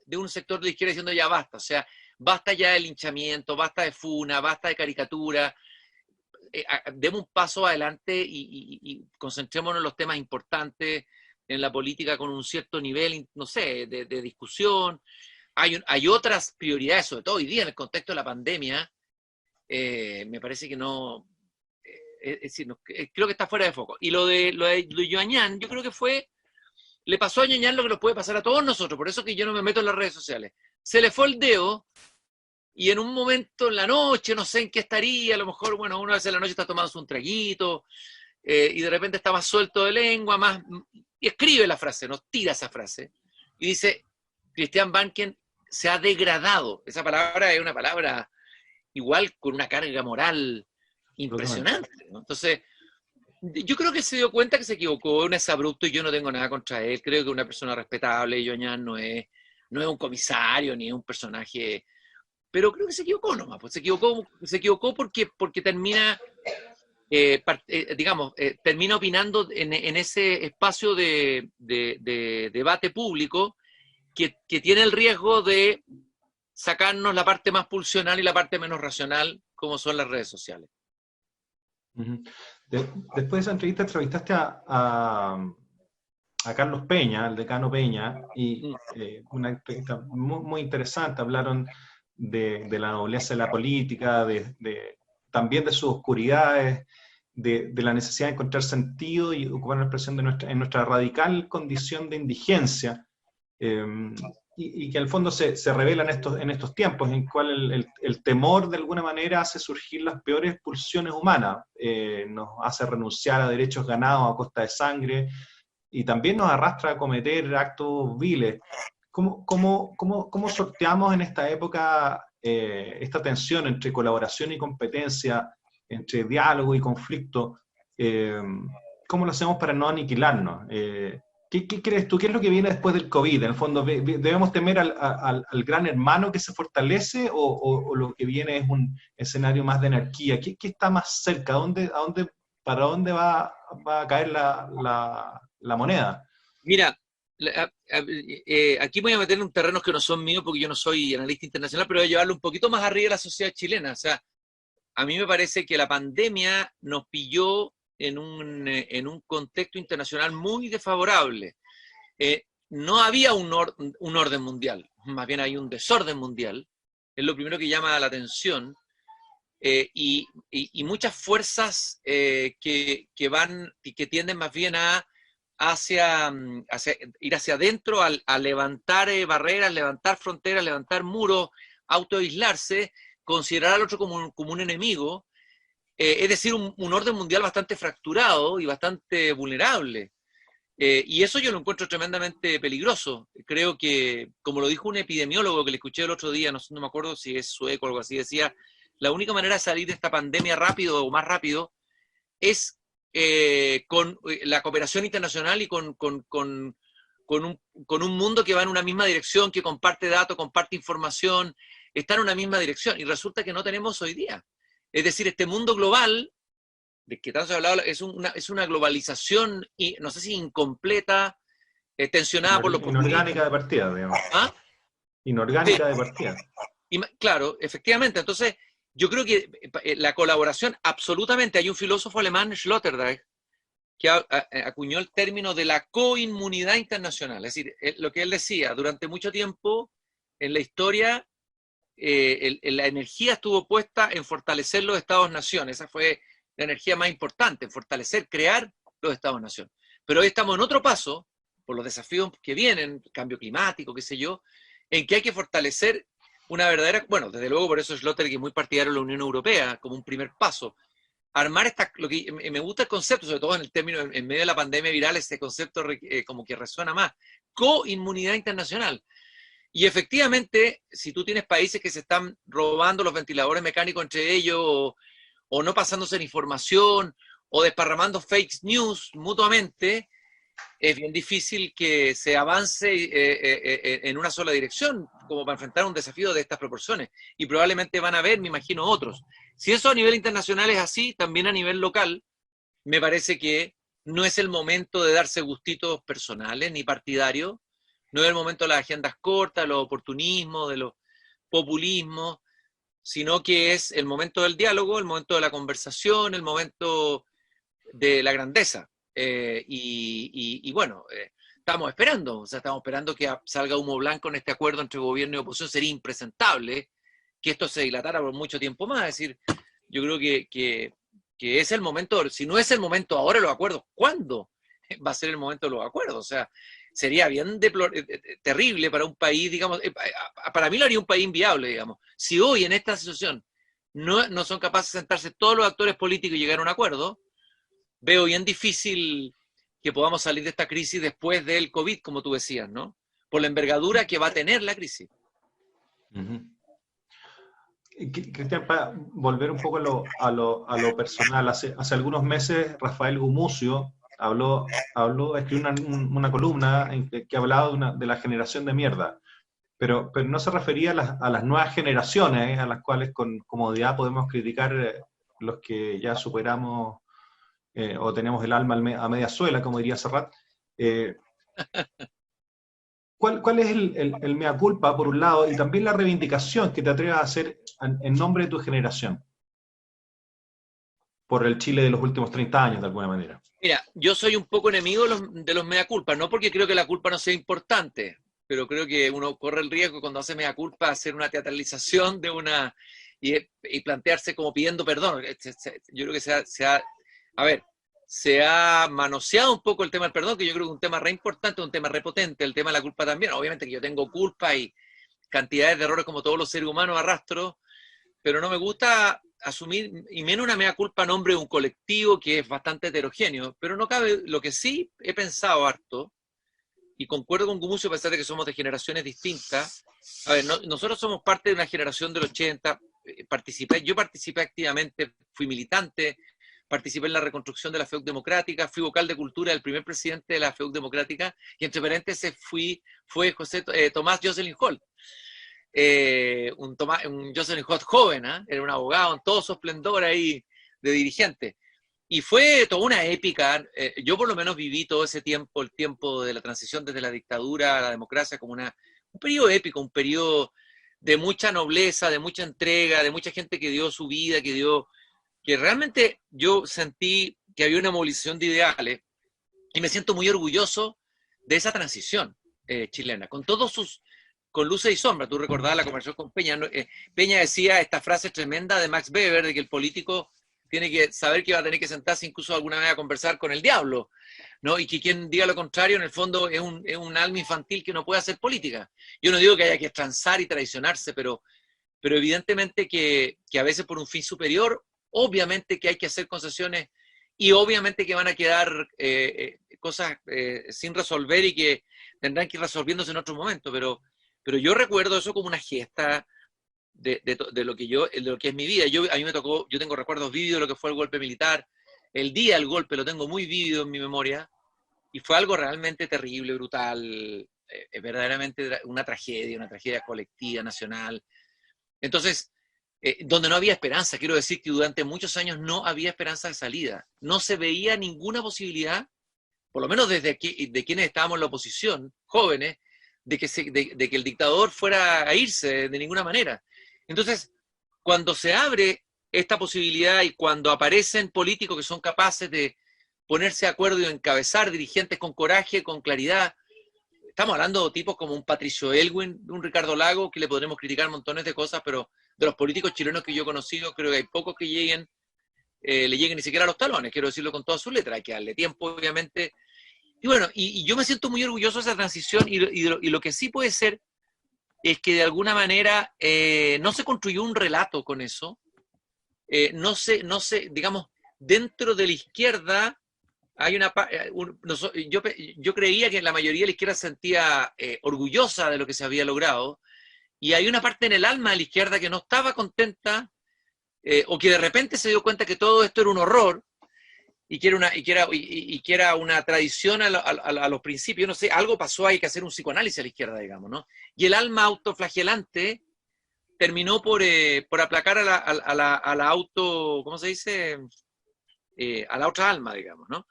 de un sector de izquierda diciendo ya basta, o sea, basta ya de linchamiento, basta de funa, basta de caricatura, demos un paso adelante y concentrémonos en los temas importantes, en la política con un cierto nivel, no sé, de discusión. Hay otras prioridades, sobre todo hoy día en el contexto de la pandemia, me parece que no, es decir, creo que está fuera de foco. Y lo de Yoñán, yo creo que le pasó a Yoñán lo que nos puede pasar a todos nosotros, por eso que yo no me meto en las redes sociales. Se le fue el dedo, y en un momento en la noche, no sé en qué estaría, a lo mejor, bueno, una vez en la noche está tomándose un traguito, y de repente está más suelto de lengua, y escribe la frase, nos tira esa frase, y dice, Christian Banken se ha degradado. Esa palabra es una palabra igual con una carga moral impresionante, ¿no? Entonces, yo creo que se dio cuenta que se equivocó, no es abrupto y yo no tengo nada contra él, creo que es una persona respetable, Yoñán no es un comisario ni es un personaje, pero creo que se equivocó nomás, pues se equivocó porque termina, termina opinando en ese espacio de debate público que tiene el riesgo de sacarnos la parte más pulsional y la parte menos racional, como son las redes sociales. Después de esa entrevista entrevistaste a Carlos Peña, al decano Peña, y una entrevista muy, muy interesante. Hablaron de la nobleza de la política, también de sus oscuridades, de la necesidad de encontrar sentido y ocupar una expresión en nuestra radical condición de indigencia. y que al fondo se revela en estos tiempos, en cual el temor de alguna manera hace surgir las peores pulsiones humanas, nos hace renunciar a derechos ganados a costa de sangre, y también nos arrastra a cometer actos viles. ¿Cómo sorteamos en esta época esta tensión entre colaboración y competencia, entre diálogo y conflicto? ¿Cómo lo hacemos para no aniquilarnos? ¿Qué crees tú? ¿Qué es lo que viene después del COVID? En el fondo, ¿debemos temer al gran hermano que se fortalece o lo que viene es un escenario más de anarquía? ¿Qué está más cerca? ¿Para dónde va a caer la moneda? Mira, aquí voy a meter en un terreno que no son míos porque yo no soy analista internacional, pero voy a llevarlo un poquito más arriba de la sociedad chilena. O sea, a mí me parece que la pandemia nos pilló en un contexto internacional muy desfavorable. No había un orden mundial, más bien hay un desorden mundial, es lo primero que llama la atención, y muchas fuerzas que tienden más bien a ir hacia adentro, a levantar barreras, levantar fronteras, levantar muros, autoaislarse, considerar al otro como un enemigo, es decir, un orden mundial bastante fracturado y bastante vulnerable. Y eso yo lo encuentro tremendamente peligroso. Creo que, como lo dijo un epidemiólogo que le escuché el otro día, no me acuerdo si es sueco o algo así, decía, la única manera de salir de esta pandemia rápido o más rápido es con la cooperación internacional y con un mundo que va en una misma dirección, que comparte datos, comparte información, está en una misma dirección. Y resulta que no tenemos hoy día. Es decir, este mundo global, de que tanto se ha hablado, es una globalización, y no sé si incompleta, tensionada por los populistas. Inorgánica de partida, digamos. ¿Ah? Inorgánica de partida. Claro, efectivamente. Entonces, yo creo que la colaboración, absolutamente, hay un filósofo alemán, Sloterdijk, que acuñó el término de la coinmunidad internacional. Es decir, lo que él decía, durante mucho tiempo en la historia, la energía estuvo puesta en fortalecer los Estados-nación. Esa fue la energía más importante, en fortalecer, crear los Estados-nación. Pero hoy estamos en otro paso, por los desafíos que vienen, cambio climático, qué sé yo, en que hay que fortalecer una verdadera, bueno, desde luego por eso Sloterdijk es muy partidario de la Unión Europea, como un primer paso. Armar lo que me gusta el concepto, sobre todo en el término, en medio de la pandemia viral, ese concepto como que resuena más. Coinmunidad internacional. Y efectivamente, si tú tienes países que se están robando los ventiladores mecánicos entre ellos, o no pasándose en información, o desparramando fake news mutuamente, es bien difícil que se avance en una sola dirección, como para enfrentar un desafío de estas proporciones. Y probablemente van a haber, me imagino, otros. Si eso a nivel internacional es así, también a nivel local, me parece que no es el momento de darse gustitos personales ni partidarios, no es el momento de las agendas cortas, los oportunismos, de los populismos, sino que es el momento del diálogo, el momento de la conversación, el momento de la grandeza. Y bueno, estamos esperando, o sea, estamos esperando que salga humo blanco en este acuerdo entre gobierno y oposición. Sería impresentable que esto se dilatara por mucho tiempo más. Es decir, yo creo que es el momento, si no es el momento ahora de los acuerdos, ¿cuándo va a ser el momento de los acuerdos? O sea, sería bien terrible para un país, digamos, para mí lo haría un país inviable, digamos. Si hoy en esta situación no son capaces de sentarse todos los actores políticos y llegar a un acuerdo, veo bien difícil que podamos salir de esta crisis después del COVID, como tú decías, ¿no? Por la envergadura que va a tener la crisis. Cristian, para volver un poco a lo personal, hace algunos meses Rafael Gumucio escribió una columna que hablaba de la generación de mierda, pero no se refería a las nuevas generaciones, a las cuales con comodidad podemos criticar los que ya superamos o tenemos el alma a media suela, como diría Serrat. ¿Cuál es el mea culpa, por un lado, y también la reivindicación que te atrevas a hacer en nombre de tu generación? Por el Chile de los últimos 30 años, de alguna manera. Mira, yo soy un poco enemigo de los mea culpa, no porque creo que la culpa no sea importante, pero creo que uno corre el riesgo cuando hace mea culpa hacer una teatralización de y plantearse como pidiendo perdón. Yo creo que a ver, se ha manoseado un poco el tema del perdón, que yo creo que es un tema re importante, un tema re potente, el tema de la culpa también. Obviamente que yo tengo culpa y cantidades de errores como todos los seres humanos arrastro, pero no me gusta asumir, y menos una mea culpa a nombre de un colectivo que es bastante heterogéneo, pero no cabe, lo que sí he pensado harto, y concuerdo con Gumucio a pesar de que somos de generaciones distintas. A ver, nosotros somos parte de una generación del 80, yo participé activamente, fui militante, participé en la reconstrucción de la FEUC democrática, fui vocal de cultura del primer presidente de la FEUC democrática, y entre paréntesis fue Tomás Jocelyn Holt. Un Jocelyn Holt joven, ¿eh? Era un abogado en todo su esplendor ahí de dirigente. Y fue toda una épica. Yo por lo menos viví todo ese tiempo, el tiempo de la transición desde la dictadura a la democracia, como un periodo épico, un periodo de mucha nobleza, de mucha entrega, de mucha gente que dio su vida, que realmente yo sentí que había una movilización de ideales, y me siento muy orgulloso de esa transición chilena, con luces y sombras. Tú recordabas la conversación con Peña. Peña decía esta frase tremenda de Max Weber, de que el político tiene que saber que va a tener que sentarse incluso alguna vez a conversar con el diablo, ¿no? Y que quien diga lo contrario, en el fondo, es un alma infantil que no puede hacer política. Yo no digo que haya que transar y traicionarse, pero evidentemente que a veces por un fin superior, obviamente que hay que hacer concesiones, y obviamente que van a quedar cosas sin resolver y que tendrán que ir resolviéndose en otro momento, pero yo recuerdo eso como una gesta de lo que es mi vida. A mí me tocó, yo tengo recuerdos vívidos de lo que fue el golpe militar, el día del golpe lo tengo muy vívido en mi memoria, y fue algo realmente terrible, brutal, verdaderamente una tragedia colectiva, nacional. Entonces, donde no había esperanza, quiero decir que durante muchos años no había esperanza de salida, no se veía ninguna posibilidad, por lo menos desde aquí, de quienes estábamos en la oposición, jóvenes, de que el dictador fuera a irse de ninguna manera. Entonces, cuando se abre esta posibilidad y cuando aparecen políticos que son capaces de ponerse de acuerdo y encabezar dirigentes con coraje, con claridad, estamos hablando de tipos como un Patricio Elwin, un Ricardo Lago, que le podremos criticar montones de cosas, pero de los políticos chilenos que yo he conocido, creo que hay pocos que le lleguen ni siquiera a los talones, quiero decirlo con todas sus letras, hay que darle tiempo, obviamente. Y bueno, y yo me siento muy orgulloso de esa transición, y lo que sí puede ser es que de alguna manera no se construyó un relato con eso, no se, digamos, dentro de la izquierda hay yo creía que la mayoría de la izquierda se sentía orgullosa de lo que se había logrado, y hay una parte en el alma de la izquierda que no estaba contenta, o que de repente se dio cuenta que todo esto era un horror, y que era una tradición a los principios. No sé, algo pasó, hay que hacer un psicoanálisis a la izquierda, digamos, ¿no? Y el alma autoflagelante terminó por aplacar a la auto, ¿cómo se dice? A la otra alma, digamos, ¿no?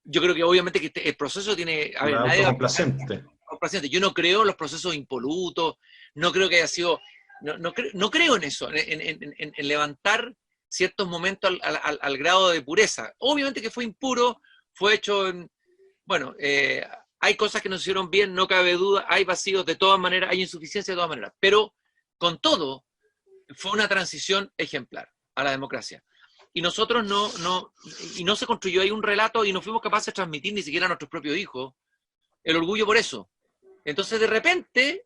Yo creo que obviamente que el proceso tiene... A ver, nadie autocomplacente. Yo no creo en los procesos impolutos, no creo que haya sido... No creo en eso, en levantar ciertos momentos al grado de pureza. Obviamente que fue impuro, fue hecho en... Bueno, hay cosas que nos hicieron bien, no cabe duda, hay vacíos de todas maneras, hay insuficiencia de todas maneras, pero con todo, fue una transición ejemplar a la democracia. Y nosotros no se construyó ahí un relato, y no fuimos capaces de transmitir ni siquiera a nuestros propios hijos el orgullo por eso. Entonces, de repente,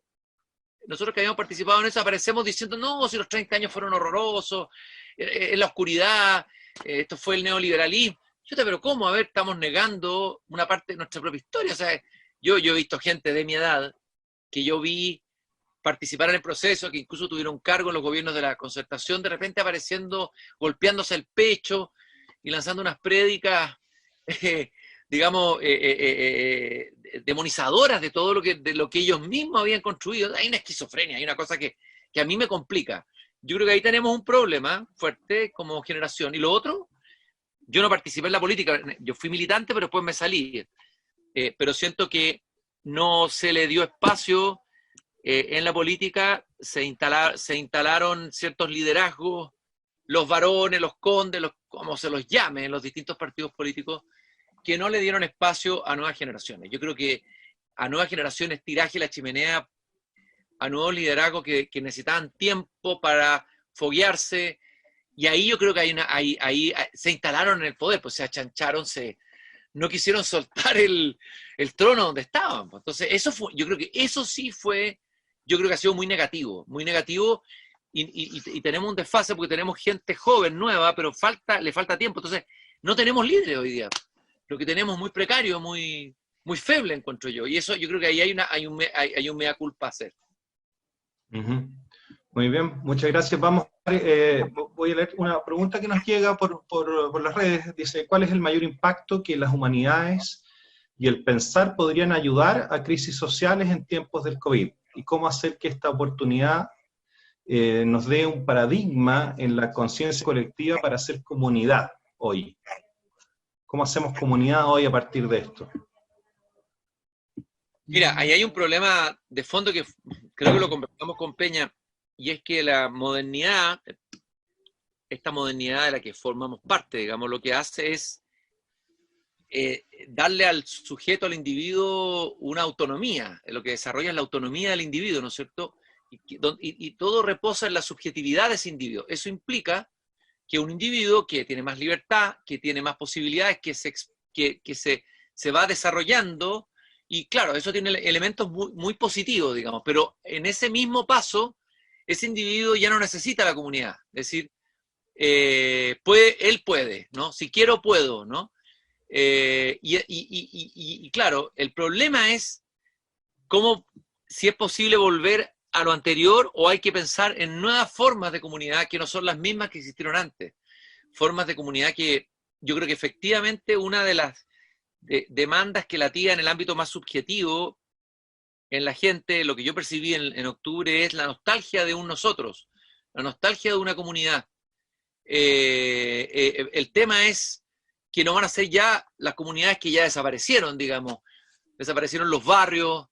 nosotros que habíamos participado en eso, aparecemos diciendo, no, si los 30 años fueron horrorosos, en la oscuridad, esto fue el neoliberalismo. Pero ¿cómo? A ver, estamos negando una parte de nuestra propia historia. O sea, yo he visto gente de mi edad que yo vi participar en el proceso, que incluso tuvieron cargo en los gobiernos de la concertación, de repente apareciendo, golpeándose el pecho y lanzando unas prédicas, digamos, demonizadoras de todo de lo que ellos mismos habían construido. Hay una esquizofrenia, hay una cosa que a mí me complica. Yo creo que ahí tenemos un problema fuerte como generación. Y lo otro, yo no participé en la política, yo fui militante, pero después me salí. Pero siento que no se le dio espacio en la política, se instalaron ciertos liderazgos, los varones, los condes, como se los llame en los distintos partidos políticos, que no le dieron espacio a nuevas generaciones. Yo creo que a nuevas generaciones tiraje la chimenea, a nuevos liderazgos que necesitaban tiempo para foguearse, Y ahí yo creo que ahí se instalaron en el poder, pues se achancharon, no quisieron soltar el trono donde estaban. Pues. Entonces, yo creo que eso sí fue, yo creo que ha sido muy negativo, y tenemos un desfase porque tenemos gente joven, nueva, pero le falta tiempo. Entonces, no tenemos líderes hoy día. Lo que tenemos es muy precario, muy feble, encuentro yo. Y eso yo creo que ahí hay un mea culpa a hacer. Uh-huh. Muy bien, muchas gracias. Voy a leer una pregunta que nos llega por las redes. Dice, ¿cuál es el mayor impacto que las humanidades y el pensar podrían ayudar a crisis sociales en tiempos del COVID? ¿Y cómo hacer que esta oportunidad nos dé un paradigma en la conciencia colectiva para hacer comunidad hoy? ¿Cómo hacemos comunidad hoy a partir de esto? Mira, ahí hay un problema de fondo que creo que lo conversamos con Peña, y es que la modernidad, esta modernidad de la que formamos parte, digamos, lo que hace es darle al sujeto, al individuo, una autonomía. Lo que desarrolla es la autonomía del individuo, ¿no es cierto? Y todo reposa en la subjetividad de ese individuo. Eso implica que un individuo que tiene más libertad, que tiene más posibilidades, que se va desarrollando, y claro, eso tiene elementos muy positivos, digamos, pero en ese mismo paso, ese individuo ya no necesita la comunidad. Es decir, él puede, ¿no? Si quiero, puedo, ¿no? Y claro, el problema es si es posible volver a lo anterior o hay que pensar en nuevas formas de comunidad que no son las mismas que existieron antes. Formas de comunidad que yo creo que efectivamente una de las demandas que latía en el ámbito más subjetivo en la gente, lo que yo percibí en octubre es la nostalgia de un nosotros, la nostalgia de una comunidad. El tema es que no van a ser ya las comunidades que ya desaparecieron, digamos. Desaparecieron los barrios,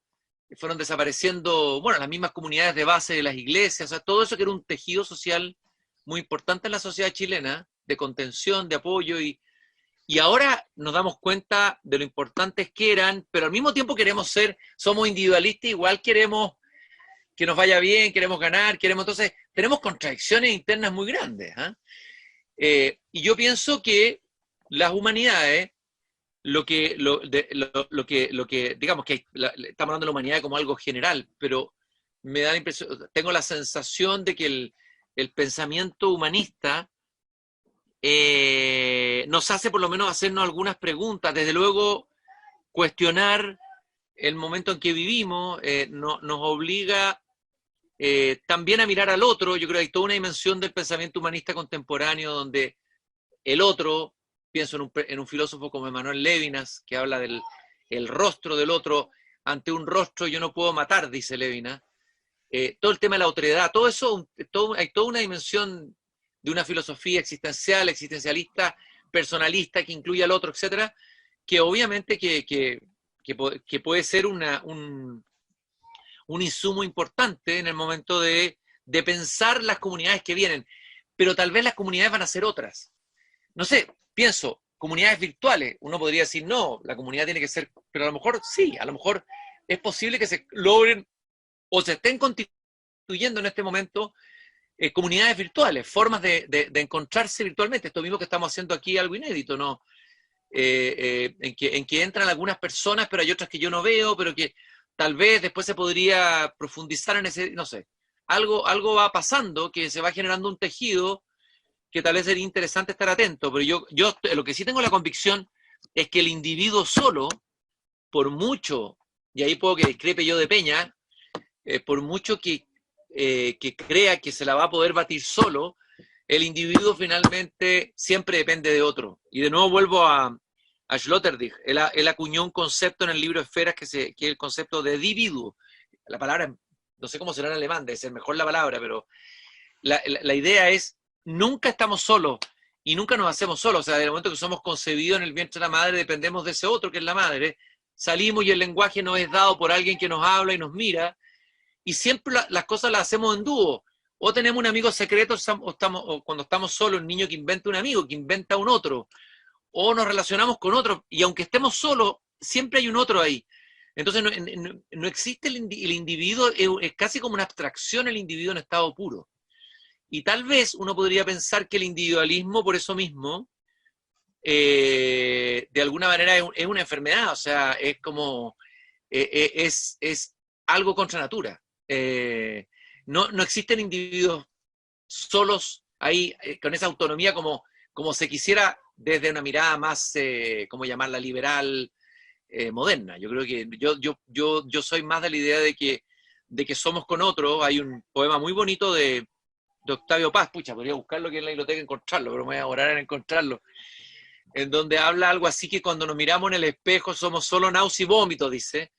fueron desapareciendo, bueno, las mismas comunidades de base de las iglesias, o sea, todo eso que era un tejido social muy importante en la sociedad chilena, de contención, de apoyo, y ahora nos damos cuenta de lo importantes que eran, pero al mismo tiempo somos individualistas, igual queremos que nos vaya bien, queremos ganar, entonces tenemos contradicciones internas muy grandes. Y yo pienso que las humanidades, digamos que estamos hablando de la humanidad como algo general, pero me da la impresión, tengo la sensación de que el pensamiento humanista nos hace por lo menos hacernos algunas preguntas, desde luego cuestionar el momento en que vivimos, nos obliga también a mirar al otro. Yo creo que hay toda una dimensión del pensamiento humanista contemporáneo donde el otro, pienso en un filósofo como Emmanuel Levinas, que habla del rostro del otro, ante un rostro yo no puedo matar, dice Levinas. Todo el tema de la otredad, todo eso, hay toda una dimensión de una filosofía existencialista, personalista, que incluye al otro, etcétera, que obviamente que puede ser un insumo importante en el momento de pensar las comunidades que vienen, pero tal vez las comunidades van a ser otras. No sé, pienso, comunidades virtuales, uno podría decir, no, la comunidad tiene que ser, pero a lo mejor sí, a lo mejor es posible que se logren o se estén constituyendo en este momento comunidades virtuales, formas de encontrarse virtualmente. Esto mismo que estamos haciendo aquí, algo inédito, ¿no? En que entran algunas personas, pero hay otras que yo no veo, pero que tal vez después se podría profundizar en ese, no sé, algo va pasando, que se va generando un tejido que tal vez sería interesante estar atento, pero yo lo que sí tengo la convicción es que el individuo solo, por mucho, y ahí puedo que discrepe yo de Peña, por mucho que crea que se la va a poder batir solo, el individuo finalmente siempre depende de otro. Y de nuevo vuelvo a Sloterdijk. Él acuñó un concepto en el libro Esferas que es el concepto de dividuo. La palabra, no sé cómo será en alemán, debe ser mejor la palabra, pero la idea es, nunca estamos solos y nunca nos hacemos solos. O sea, desde el momento que somos concebidos en el vientre de la madre, dependemos de ese otro que es la madre. Salimos y el lenguaje nos es dado por alguien que nos habla y nos mira, y siempre las cosas las hacemos en dúo. O tenemos un amigo secreto, o cuando estamos solos, un niño que inventa un amigo, que inventa un otro, o nos relacionamos con otro, y aunque estemos solos, siempre hay un otro ahí. Entonces no existe el individuo, es casi como una abstracción el individuo en estado puro. Y tal vez uno podría pensar que el individualismo, por eso mismo, de alguna manera es una enfermedad, o sea, es como, es algo contra natura. No existen individuos solos ahí, con esa autonomía como se quisiera desde una mirada más, ¿cómo llamarla?, liberal, moderna. Yo creo que yo soy más de la idea de que somos con otros. Hay un poema muy bonito de Octavio Paz, pucha, podría buscarlo aquí en la biblioteca y encontrarlo, pero me voy a demorar en encontrarlo, en donde habla algo así que cuando nos miramos en el espejo somos solo náusea y vómito, dice,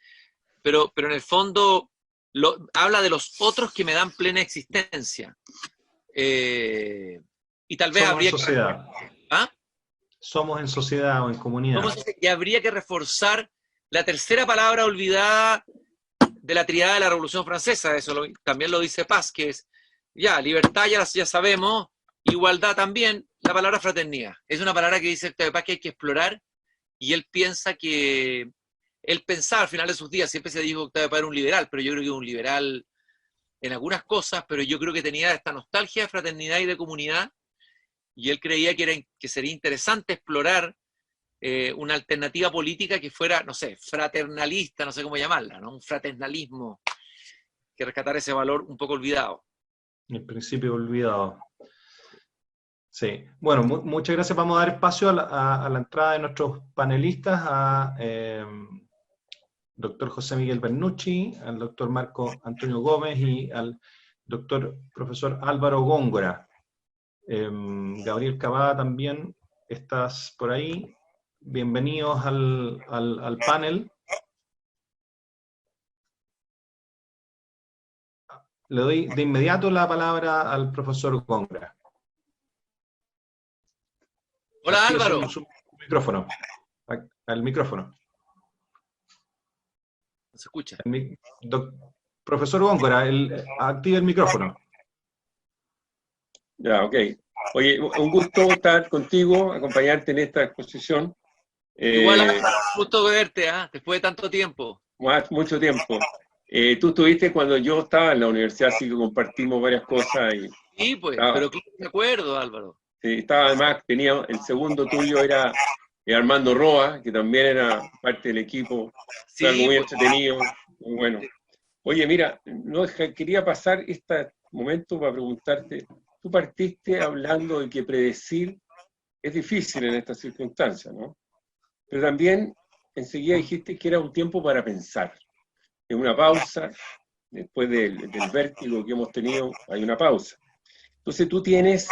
pero en el fondo habla de los otros que me dan plena existencia. Y tal vez Somos habría en sociedad. ¿Ah? Somos en sociedad o en comunidad. Y habría que reforzar la tercera palabra olvidada de la triada de la Revolución Francesa, eso también lo dice Paz, que es, ya, libertad ya sabemos, igualdad también, la palabra fraternidad. Es una palabra que dice Octavio Paz que hay que explorar, y él pensaba al final de sus días, siempre se dijo que Octavio Paz era un liberal, pero yo creo que un liberal en algunas cosas, pero yo creo que tenía esta nostalgia de fraternidad y de comunidad, y él creía que sería interesante explorar una alternativa política que fuera, no sé, fraternalista, no sé cómo llamarla, ¿no? Un fraternalismo que rescatara ese valor un poco olvidado. El principio olvidado. Sí. Bueno, muchas gracias. Vamos a dar espacio a la entrada de nuestros panelistas, a doctor José Miguel Bernucci, al doctor Marco Antonio Gómez y al doctor profesor Álvaro Góngora. Gabriel Cavada también, estás por ahí. Bienvenidos al panel. Le doy de inmediato la palabra al profesor Góngora. Hola, Álvaro. Su micrófono. Al micrófono. No se escucha. Profesor Góngora, active el micrófono. Ya, ok. Oye, un gusto estar contigo, acompañarte en esta exposición. Igual, un gusto verte, después de tanto tiempo. Mucho tiempo. Tú estuviste cuando yo estaba en la universidad, así que compartimos varias cosas. Sí, pues, pero claro, me acuerdo, Álvaro. Sí, estaba además, el segundo tuyo era Armando Roa, que también era parte del equipo. Sí, fue algo muy entretenido, muy bueno. Oye, mira, quería pasar este momento para preguntarte, tú partiste hablando de que predecir es difícil en estas circunstancias, ¿no? Pero también enseguida dijiste que era un tiempo para pensar. En una pausa, después del vértigo que hemos tenido, hay una pausa. Entonces tú eres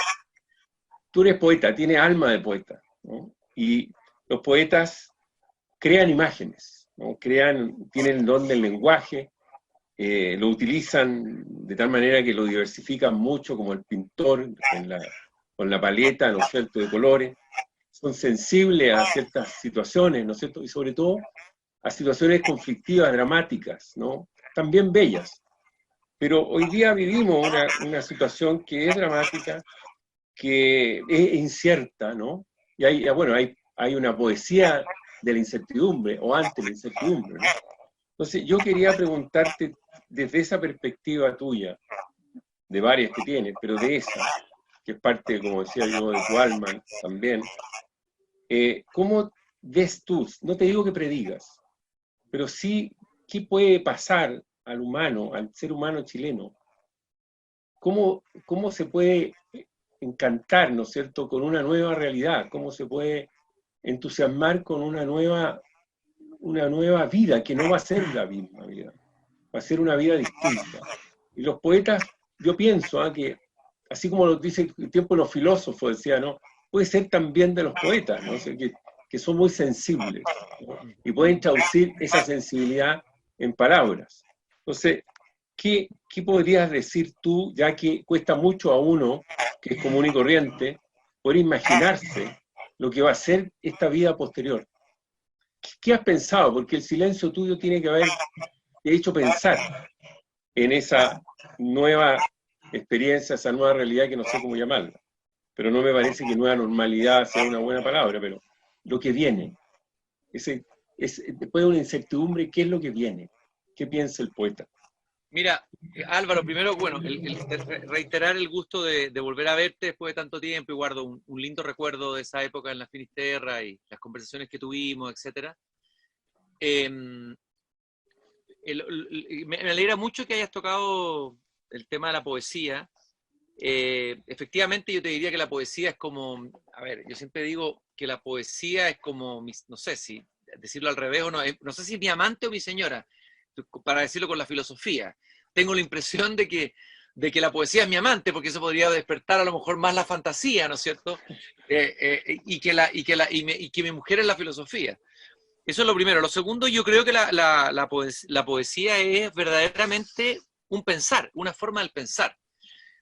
poeta, tienes alma de poeta, ¿no? Y los poetas crean imágenes, ¿no? Tienen el don del lenguaje, lo utilizan de tal manera que lo diversifican mucho, como el pintor, con la paleta, ¿no es cierto?, de colores. Son sensibles a ciertas situaciones, ¿no es cierto?, y sobre todo a situaciones conflictivas, dramáticas, ¿no?, también bellas. Pero hoy día vivimos una situación que es dramática, que es incierta, ¿no? Y hay una poesía de la incertidumbre, o ante la incertidumbre, ¿no? Entonces, yo quería preguntarte, desde esa perspectiva tuya, de varias que tienes, pero de esa, que es parte, como decía yo, de tu alma también, ¿cómo ves tú? No te digo que predigas, pero sí, ¿qué puede pasar al humano, al ser humano chileno? ¿Cómo se puede encantar, ¿no es cierto?, con una nueva realidad? ¿Cómo se puede entusiasmar con una nueva vida, que no va a ser la misma vida, va a ser una vida distinta? Y los poetas, yo pienso que, así como lo dice el tiempo de los filósofos, decía, ¿no?, puede ser también de los poetas, ¿no? O sea, que son muy sensibles, ¿no?, y pueden traducir esa sensibilidad en palabras. Entonces, ¿qué podrías decir tú, ya que cuesta mucho a uno, que es común y corriente, poder imaginarse lo que va a ser esta vida posterior? ¿Qué has pensado? Porque el silencio tuyo tiene que haber hecho pensar en esa nueva experiencia, esa nueva realidad que no sé cómo llamarla. Pero no me parece que nueva normalidad sea una buena palabra, pero lo que viene. Después de una incertidumbre, ¿qué es lo que viene? ¿Qué piensa el poeta? Mira, Álvaro, primero, bueno, reiterar el gusto de volver a verte después de tanto tiempo y guardo un lindo recuerdo de esa época en la Finisterra y las conversaciones que tuvimos, etc. Me alegra mucho que hayas tocado el tema de la poesía. Efectivamente, yo te diría que la poesía es como, a ver, yo siempre digo que la poesía es como, no sé si decirlo al revés o no, no sé si mi amante o mi señora, para decirlo con la filosofía. Tengo la impresión de que la poesía es mi amante, porque eso podría despertar a lo mejor más la fantasía, ¿no es cierto? Y que mi mujer es la filosofía. Eso es lo primero. Lo segundo, yo creo que la poesía es verdaderamente un pensar, una forma del pensar.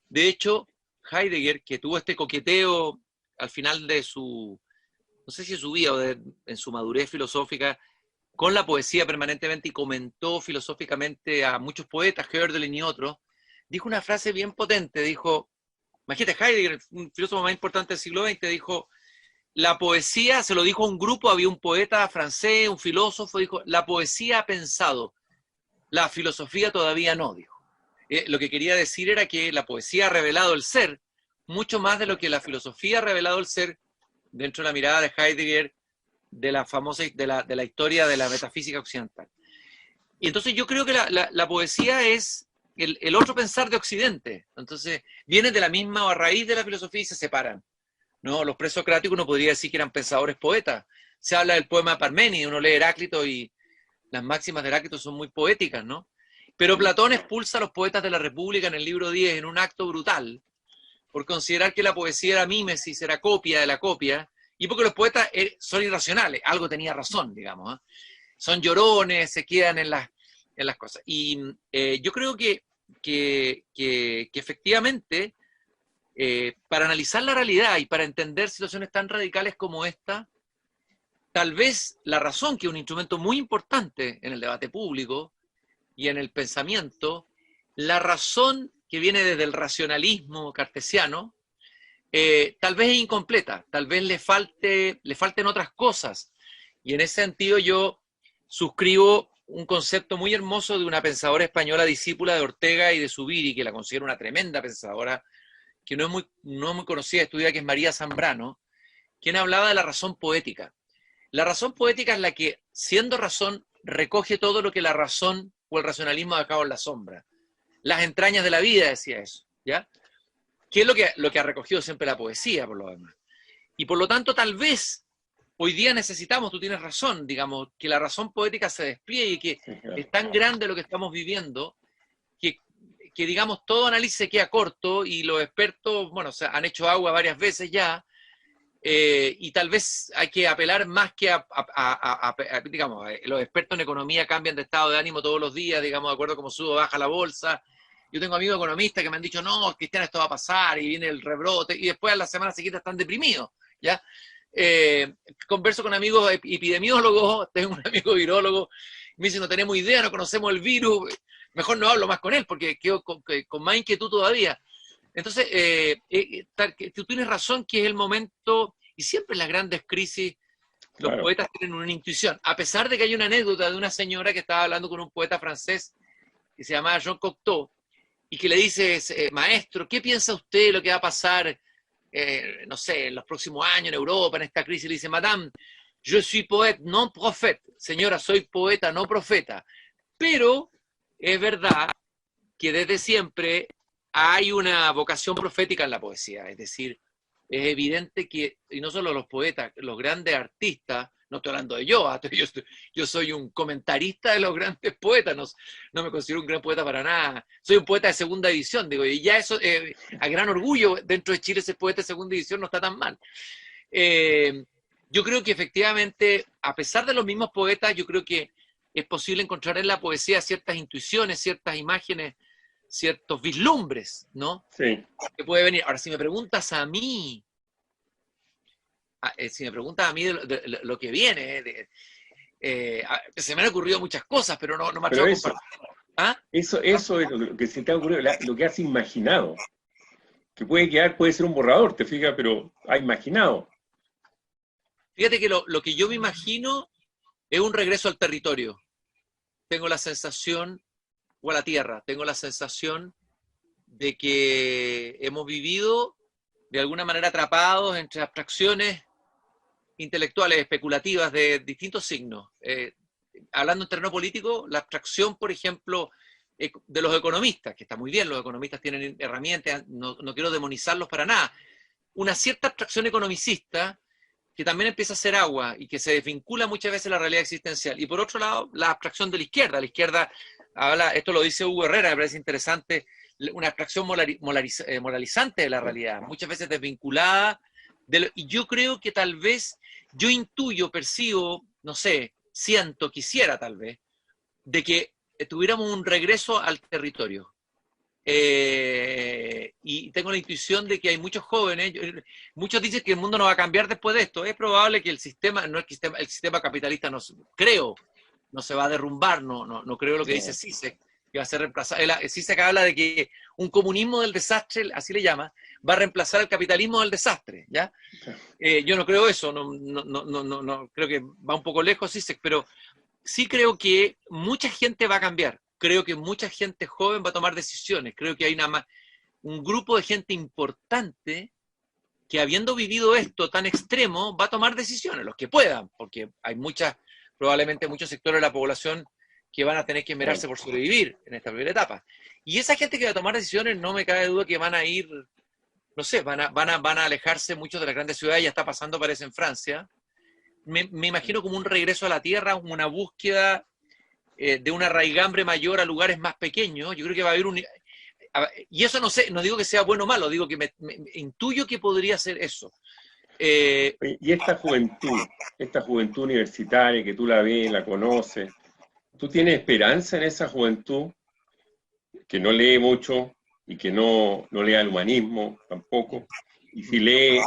De hecho, Heidegger, que tuvo este coqueteo al final de su, no sé si de su vida o en su madurez filosófica, con la poesía permanentemente y comentó filosóficamente a muchos poetas, Hölderlin y otros, dijo una frase bien potente, dijo, imagínate, Heidegger, un filósofo más importante del siglo XX, dijo, la poesía, se lo dijo a un grupo, había un poeta francés, un filósofo, dijo, la poesía ha pensado, la filosofía todavía no, dijo. Lo que quería decir era que la poesía ha revelado el ser, mucho más de lo que la filosofía ha revelado el ser dentro de la mirada de Heidegger, de la famosa, de la historia de la metafísica occidental. Y entonces yo creo que la poesía es el otro pensar de Occidente. Entonces vienen de la misma o a raíz de la filosofía y se separan, ¿no? Los presocráticos uno podría decir que eran pensadores poetas. Se habla del poema de Parménides, uno lee Heráclito y las máximas de Heráclito son muy poéticas, ¿no? Pero Platón expulsa a los poetas de la República en el libro 10 en un acto brutal, por considerar que la poesía era mímesis, era copia de la copia, y porque los poetas son irracionales, algo tenía razón, digamos, ¿eh? Son llorones, se quedan en las cosas. Y yo creo que efectivamente, para analizar la realidad y para entender situaciones tan radicales como esta, tal vez la razón, que es un instrumento muy importante en el debate público y en el pensamiento, la razón que viene desde el racionalismo cartesiano, tal vez es incompleta, tal vez le falten otras cosas. Y en ese sentido yo suscribo un concepto muy hermoso de una pensadora española discípula de Ortega y de Zubiri, que la considero una tremenda pensadora, que no es muy conocida, estudiada, que es María Zambrano, quien hablaba de la razón poética. La razón poética es la que, siendo razón, recoge todo lo que la razón o el racionalismo ha dejado en la sombra. Las entrañas de la vida, decía eso, ¿ya? Que es lo que ha recogido siempre la poesía, por lo demás. Y por lo tanto, tal vez, hoy día necesitamos, tú tienes razón, digamos, que la razón poética se despliegue, que es tan grande lo que estamos viviendo, que digamos, todo análisis se queda corto y los expertos, bueno, se han hecho agua varias veces ya, y tal vez hay que apelar más que digamos, los expertos en economía cambian de estado de ánimo todos los días, digamos, de acuerdo a cómo sube o baja la bolsa. Yo tengo amigos economistas que me han dicho, no, Cristian, esto va a pasar, y viene el rebrote, y después a la semana siguiente están deprimidos, ¿ya? Converso con amigos epidemiólogos, tengo un amigo virólogo, me dice, no tenemos idea, no conocemos el virus, mejor no hablo más con él, porque quedo con más inquietud todavía. Entonces, tú tienes razón que es el momento, y siempre en las grandes crisis, los poetas tienen una intuición, a pesar de que hay una anécdota de una señora que estaba hablando con un poeta francés, que se llamaba Jean Cocteau, y que le dice, maestro, ¿qué piensa usted de lo que va a pasar, no sé, en los próximos años en Europa, en esta crisis? Le dice, madame, je suis poète, non prophète. Señora, soy poeta, no profeta. Pero es verdad que desde siempre hay una vocación profética en la poesía. Es decir, es evidente que, y no solo los poetas, los grandes artistas, no estoy hablando de yo soy un comentarista de los grandes poetas, no me considero un gran poeta para nada, soy un poeta de segunda división, digo, y ya eso, a gran orgullo, dentro de Chile ese poeta de segunda división no está tan mal. Yo creo que efectivamente, a pesar de los mismos poetas, yo creo que es posible encontrar en la poesía ciertas intuiciones, ciertas imágenes, ciertos vislumbres, ¿no? Sí. Que puede venir. Ahora, si me preguntas a mí, de lo que viene, se me han ocurrido muchas cosas, pero no me atrevo a compartir. ¿Ah? Eso es lo que se te ha ocurrido, lo que has imaginado. Que puede ser un borrador, te fijas, pero has imaginado. Fíjate que lo que yo me imagino es un regreso al territorio. Tengo la sensación o a la tierra. Tengo la sensación de que hemos vivido de alguna manera atrapados entre abstracciones intelectuales, especulativas de distintos signos. Hablando en terreno político, la abstracción, por ejemplo, de los economistas, que está muy bien, los economistas tienen herramientas, no quiero demonizarlos para nada, una cierta abstracción economicista que también empieza a hacer agua y que se desvincula muchas veces de la realidad existencial. Y por otro lado, la abstracción de la izquierda habla, esto lo dice Hugo Herrera, me parece interesante, una abstracción moralizante de la realidad, muchas veces desvinculada, y yo creo que tal vez, yo intuyo, percibo, no sé, siento, quisiera tal vez, de que tuviéramos un regreso al territorio. Y tengo la intuición de que hay muchos jóvenes, muchos dicen que el mundo no va a cambiar después de esto. Es probable que el sistema, el sistema capitalista no se va a derrumbar, no creo lo que dice Zizek, que va a ser reemplazado. Zizek habla de que un comunismo del desastre, así le llama, va a reemplazar el capitalismo del desastre, ¿ya? Yo no creo eso, no creo que va un poco lejos Zizek, pero sí creo que mucha gente va a cambiar. Creo que mucha gente joven va a tomar decisiones. Creo que hay un grupo de gente importante que, habiendo vivido esto tan extremo, va a tomar decisiones, los que puedan, porque hay probablemente muchos sectores de la población que van a tener que esmerarse por sobrevivir en esta primera etapa. Y esa gente que va a tomar decisiones, no me cabe duda que van a ir, no sé, van a alejarse muchos de las grandes ciudades, ya está pasando, parece, en Francia. Me imagino como un regreso a la tierra, una búsqueda de una raigambre mayor a lugares más pequeños. Yo creo que va a haber y eso no sé, no digo que sea bueno o malo, digo que me intuyo que podría ser eso. Y esta juventud universitaria que tú la ves, la conoces, ¿tú tienes esperanza en esa juventud que no lee mucho y que no lee al humanismo tampoco? Y si lee,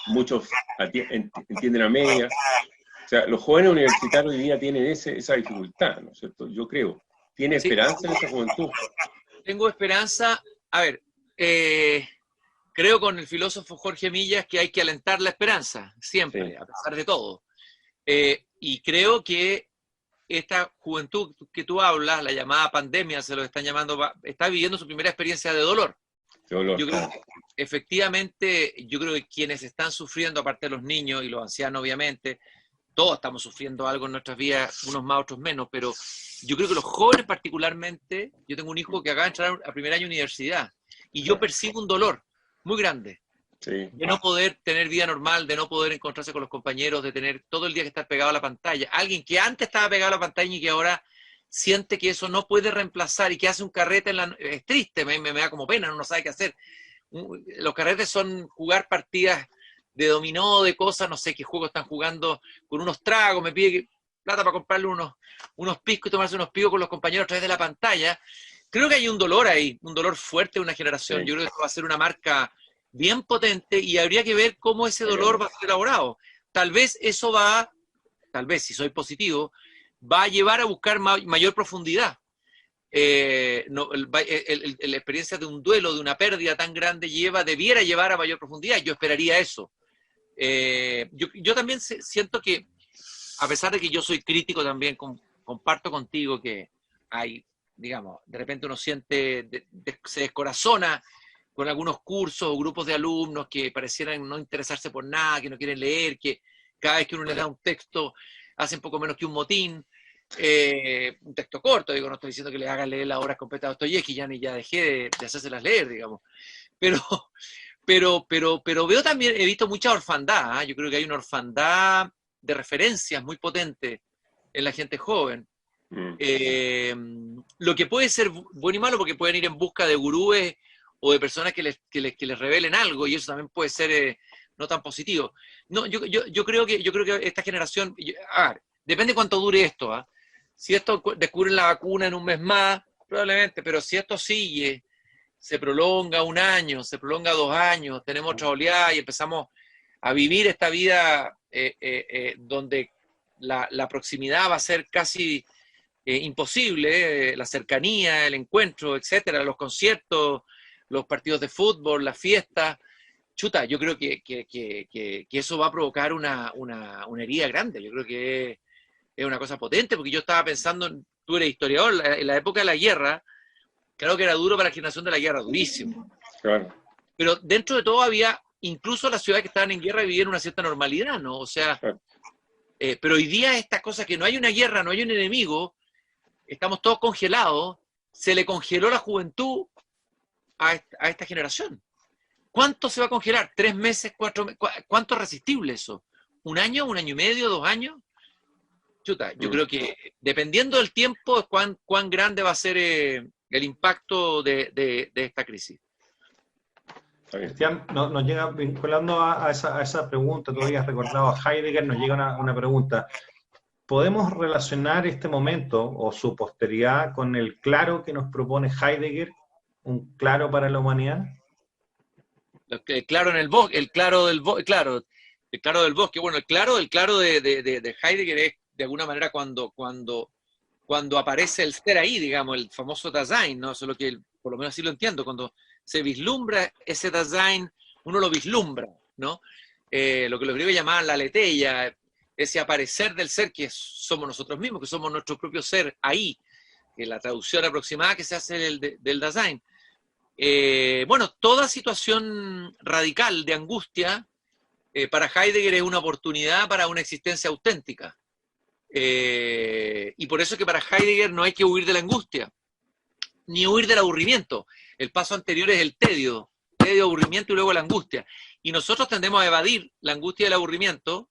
muchos entienden a medias. O sea, los jóvenes universitarios hoy día tienen esa dificultad, ¿no es cierto? Yo creo. ¿Tiene esperanza en esa juventud? Tengo esperanza. A ver, creo con el filósofo Jorge Millas que hay que alentar la esperanza, siempre, sí, a pesar de todo. Y creo que esta juventud que tú hablas, la llamada pandemia, se lo están llamando, está viviendo su primera experiencia de dolor. Yo creo que, efectivamente, yo creo que quienes están sufriendo, aparte de los niños y los ancianos, obviamente, todos estamos sufriendo algo en nuestras vidas, unos más, otros menos, pero yo creo que los jóvenes particularmente, yo tengo un hijo que acaba de entrar a primer año de universidad, y yo percibo un dolor muy grande, de no poder tener vida normal, de no poder encontrarse con los compañeros, de tener todo el día que estar pegado a la pantalla. Alguien que antes estaba pegado a la pantalla y que ahora siente que eso no puede reemplazar y que hace un carrete es triste, me da como pena, no sabe qué hacer. Los carretes son jugar partidas de dominó, de cosas, no sé qué juego están jugando con unos tragos, me pide plata para comprarle unos piscos y tomarse unos picos con los compañeros a través de la pantalla. Creo que hay un dolor ahí, un dolor fuerte de una generación. Sí. Yo creo que esto va a ser una marca bien potente y habría que ver cómo ese dolor va a ser elaborado. Tal vez eso si soy positivo, va a llevar a buscar mayor profundidad. La experiencia de un duelo, de una pérdida tan grande, debiera llevar a mayor profundidad. Yo esperaría eso. Yo también siento que, a pesar de que yo soy crítico también, comparto contigo que hay, digamos, de repente uno siente, se descorazona con algunos cursos o grupos de alumnos que parecieran no interesarse por nada, que no quieren leer, que cada vez que uno les da un texto hacen poco menos que un motín. Un texto corto, digo, no estoy diciendo que les hagan leer las obras completas de Dostoyevsky, ya dejé de hacérselas leer, digamos. Pero veo también, he visto mucha orfandad, ¿eh? Yo creo que hay una orfandad de referencias muy potente en la gente joven. Lo que puede ser bueno y malo, porque pueden ir en busca de gurúes o de personas que les revelen algo, y eso también puede ser no tan positivo. No, yo creo que esta generación, depende cuánto dure esto, ¿eh? Si esto descubren la vacuna en un mes más, probablemente, pero si esto sigue, se prolonga 1 año, se prolonga 2 años, tenemos otra oleada y empezamos a vivir esta vida donde la proximidad va a ser casi imposible, la cercanía, el encuentro, etcétera, los conciertos, los partidos de fútbol, las fiestas. Chuta, yo creo que eso va a provocar una herida grande. Yo creo que es una cosa potente, porque yo estaba pensando, tú eres historiador, en la época de la guerra, Claro que era duro para la generación de la guerra, durísimo. Claro. Pero dentro de todo había, incluso las ciudades que estaban en guerra vivían una cierta normalidad, ¿no? O sea, Claro. pero hoy día esta cosa que no hay una guerra, no hay un enemigo, estamos todos congelados, se le congeló la juventud a esta generación. ¿Cuánto se va a congelar? ¿3 meses, 4 meses? ¿Cuánto es resistible eso? ¿1 año, 1 año y medio, 2 años? Chuta, yo creo que dependiendo del tiempo es cuán grande va a ser el impacto de esta crisis. Cristian, nos llega, vinculando a esa pregunta, tú habías recordado a Heidegger, nos llega una pregunta. ¿Podemos relacionar este momento o su posteridad con el claro que nos propone Heidegger, un claro para la humanidad? El claro en el bosque, el claro del bosque, claro, el claro del bosque. Bueno, el claro de Heidegger es de alguna manera cuando aparece el ser ahí, digamos, el famoso Dasein, ¿no? Eso es lo que, por lo menos así lo entiendo, cuando se vislumbra ese Dasein, uno lo vislumbra, ¿no? Lo que los griegos llamaban la aletheia, ese aparecer del ser que somos nosotros mismos, que somos nuestro propio ser ahí, que la traducción aproximada que se hace del Dasein. Bueno, toda situación radical de angustia para Heidegger es una oportunidad para una existencia auténtica. Y por eso es que para Heidegger no hay que huir de la angustia, ni huir del aburrimiento. El paso anterior es el tedio, aburrimiento y luego la angustia. Y nosotros tendemos a evadir la angustia y el aburrimiento.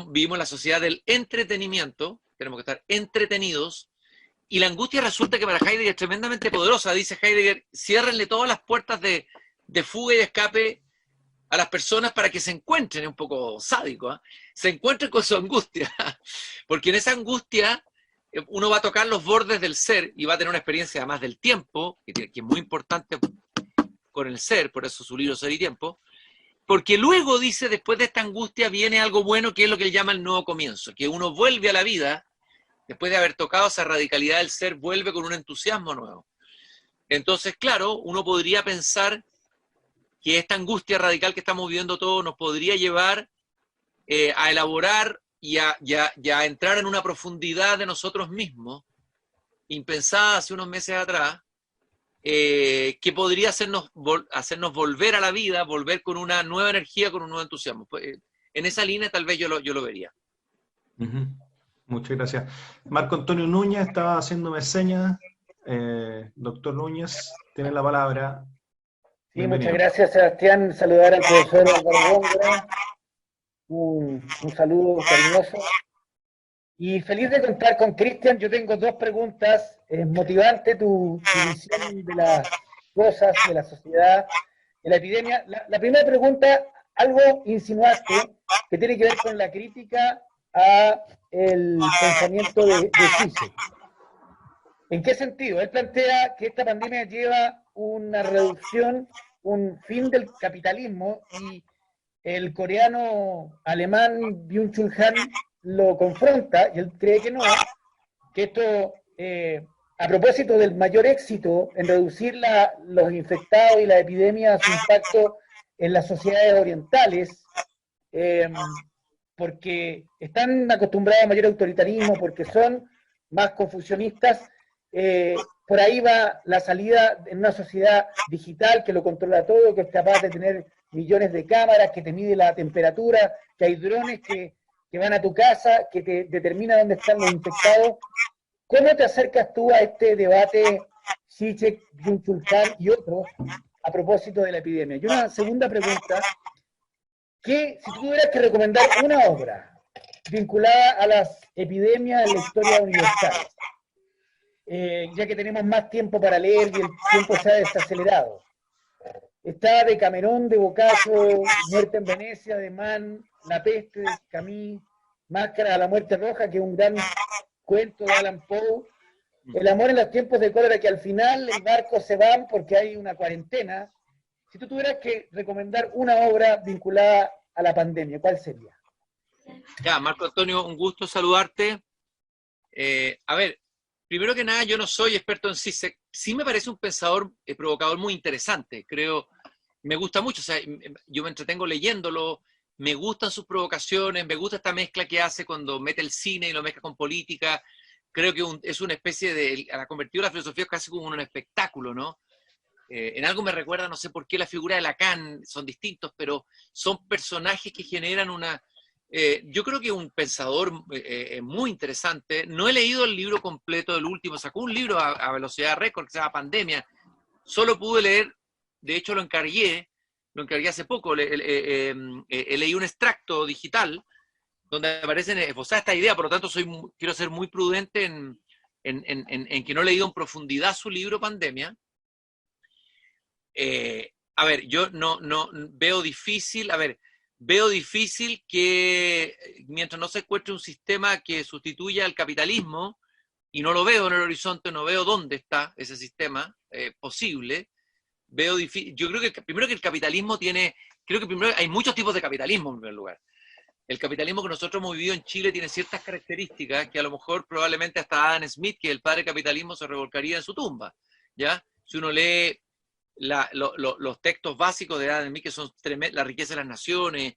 Vivimos en la sociedad del entretenimiento, tenemos que estar entretenidos, y la angustia resulta que para Heidegger es tremendamente poderosa. Dice Heidegger, ciérrenle todas las puertas de fuga y de escape a las personas para que se encuentren, es un poco sádico, ¿eh? Se encuentren con su angustia, porque en esa angustia uno va a tocar los bordes del ser y va a tener una experiencia además del tiempo, que es muy importante con el ser, por eso su libro Ser y Tiempo, porque luego dice, después de esta angustia viene algo bueno, que es lo que él llama el nuevo comienzo, que uno vuelve a la vida, después de haber tocado esa radicalidad del ser, vuelve con un entusiasmo nuevo. Entonces, claro, uno podría pensar que esta angustia radical que estamos viviendo todos nos podría llevar a elaborar y a entrar en una profundidad de nosotros mismos, impensada hace unos meses atrás, que podría hacernos volver a la vida, volver con una nueva energía, con un nuevo entusiasmo. Pues, en esa línea tal vez yo lo vería. Muchas gracias. Marco Antonio Núñez estaba haciéndome señas. Doctor Núñez, tiene la palabra. Sí, muchas gracias, Sebastián. Saludar al profesor Álvaro Góngora. Un saludo cariñoso. Y feliz de contar con Cristian. Yo tengo 2 preguntas. Es motivante tu visión de las cosas, de la sociedad, de la epidemia. La primera pregunta, algo insinuaste, que tiene que ver con la crítica a el pensamiento de Zizek. ¿En qué sentido? Él plantea que esta pandemia lleva una reducción, un fin del capitalismo, y el coreano alemán Byung-Chul Han lo confronta, y él cree que no, que esto, a propósito del mayor éxito en reducir los infectados y la epidemia, su impacto en las sociedades orientales, porque están acostumbrados a mayor autoritarismo, porque son más confucionistas, por ahí va la salida en una sociedad digital que lo controla todo, que es capaz de tener millones de cámaras, que te mide la temperatura, que hay drones que van a tu casa, que te determina dónde están los infectados. ¿Cómo te acercas tú a este debate Zizek, Byung-Chul Han y otros a propósito de la epidemia? Y una segunda pregunta, que si tú tuvieras que recomendar una obra vinculada a las epidemias en la historia universal, ya que tenemos más tiempo para leer y el tiempo se ha desacelerado. Está de Cameron, de Boccaccio, Muerte en Venecia, de Mann, La Peste, de Camus, Máscara a la Muerte Roja, que es un gran cuento de Allan Poe, El amor en los tiempos de cólera, que al final el barco se van porque hay una cuarentena. Si tú tuvieras que recomendar una obra vinculada a la pandemia, ¿cuál sería? Ya, Marco Antonio, un gusto saludarte. A ver, primero que nada, yo no soy experto en Zizek. Sí me parece un pensador provocador muy interesante. Creo, me gusta mucho. O sea, yo me entretengo leyéndolo. Me gustan sus provocaciones. Me gusta esta mezcla que hace cuando mete el cine y lo mezcla con política. creo que es una especie de, ha convertido la filosofía casi como en un espectáculo, ¿no? En algo me recuerda, no sé por qué, la figura de Lacan, son distintos, pero son personajes que generan una... yo creo que un pensador muy interesante. No he leído el libro completo del último, sacó un libro a velocidad récord que se llama Pandemia. Solo pude leer, de hecho lo encargué hace poco, leí un extracto digital donde aparecen esbozadas esta idea, por lo tanto quiero ser muy prudente en que no he leído en profundidad su libro Pandemia. A ver, yo no veo difícil, que mientras no se encuentre un sistema que sustituya al capitalismo, y no lo veo en el horizonte, no veo dónde está ese sistema posible, veo difícil. Yo creo que primero que el capitalismo primero hay muchos tipos de capitalismo en primer lugar. El capitalismo que nosotros hemos vivido en Chile tiene ciertas características que a lo mejor probablemente hasta Adam Smith, que es el padre del capitalismo, se revolcaría en su tumba, ¿ya? Si uno lee los textos básicos de Adam Smith, que son La riqueza de las naciones,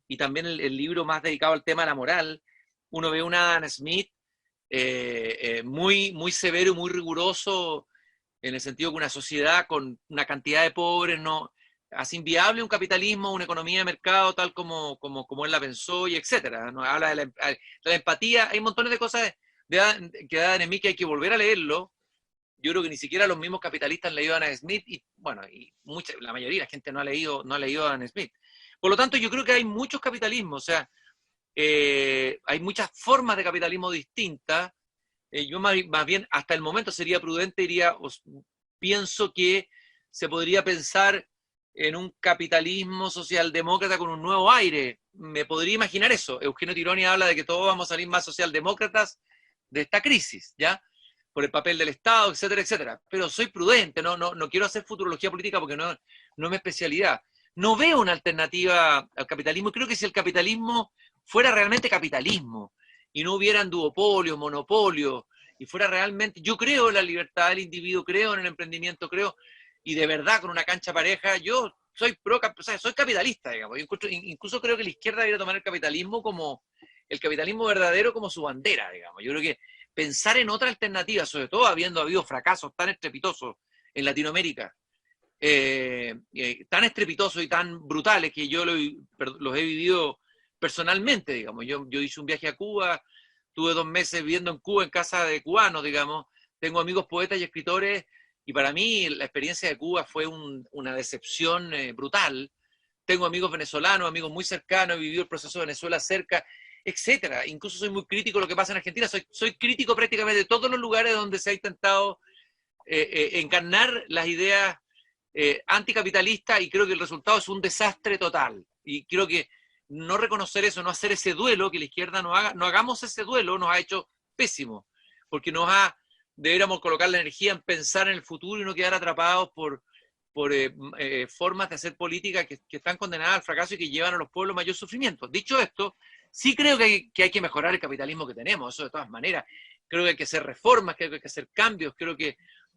y también el libro más dedicado al tema de la moral, uno ve un Adam Smith muy, muy severo y muy riguroso, en el sentido que una sociedad con una cantidad de pobres no hace inviable un capitalismo, una economía de mercado tal como él la pensó, y etcétera, ¿no? Habla de la empatía. Hay montones de cosas que da Adam Smith que hay que volver a leerlo. Yo creo que ni siquiera los mismos capitalistas han leído a Adam Smith, y bueno, la mayoría de la gente no ha leído a Adam Smith. Por lo tanto, yo creo que hay muchos capitalismos, o sea, hay muchas formas de capitalismo distintas. Yo más bien, hasta el momento sería prudente, pienso que se podría pensar en un capitalismo socialdemócrata con un nuevo aire. Me podría imaginar eso. Eugenio Tironi habla de que todos vamos a salir más socialdemócratas de esta crisis, ¿ya? Por el papel del Estado, etcétera, etcétera. Pero soy prudente, no quiero hacer futurología política porque no es mi especialidad. No veo una alternativa al capitalismo. Creo que si el capitalismo fuera realmente capitalismo y no hubieran duopolios, monopolios, y fuera realmente, yo creo en la libertad del individuo, creo en el emprendimiento, creo, y de verdad con una cancha pareja, yo soy soy capitalista, digamos. Incluso creo que la izquierda debería tomar el capitalismo verdadero como su bandera, digamos. Yo creo que pensar en otra alternativa, sobre todo habiendo habido fracasos tan estrepitosos en Latinoamérica, tan estrepitosos y tan brutales que yo los he vivido personalmente, digamos. Yo hice un viaje a Cuba, tuve 2 meses viviendo en Cuba en casa de cubanos, digamos. Tengo amigos poetas y escritores, y para mí la experiencia de Cuba fue una decepción brutal. Tengo amigos venezolanos, amigos muy cercanos, he vivido el proceso de Venezuela cerca, etcétera. Incluso soy muy crítico de lo que pasa en Argentina. Soy crítico prácticamente de todos los lugares donde se ha intentado encarnar las ideas anticapitalistas, y creo que el resultado es un desastre total. Y creo que no reconocer eso, no hacer ese duelo, que la izquierda no hagamos ese duelo, nos ha hecho pésimo, porque deberíamos colocar la energía en pensar en el futuro y no quedar atrapados por formas de hacer política que están condenadas al fracaso y que llevan a los pueblos mayor sufrimiento. Dicho esto, sí creo que hay que mejorar el capitalismo que tenemos, eso de todas maneras. Creo que hay que hacer reformas, creo que hay que hacer cambios, creo que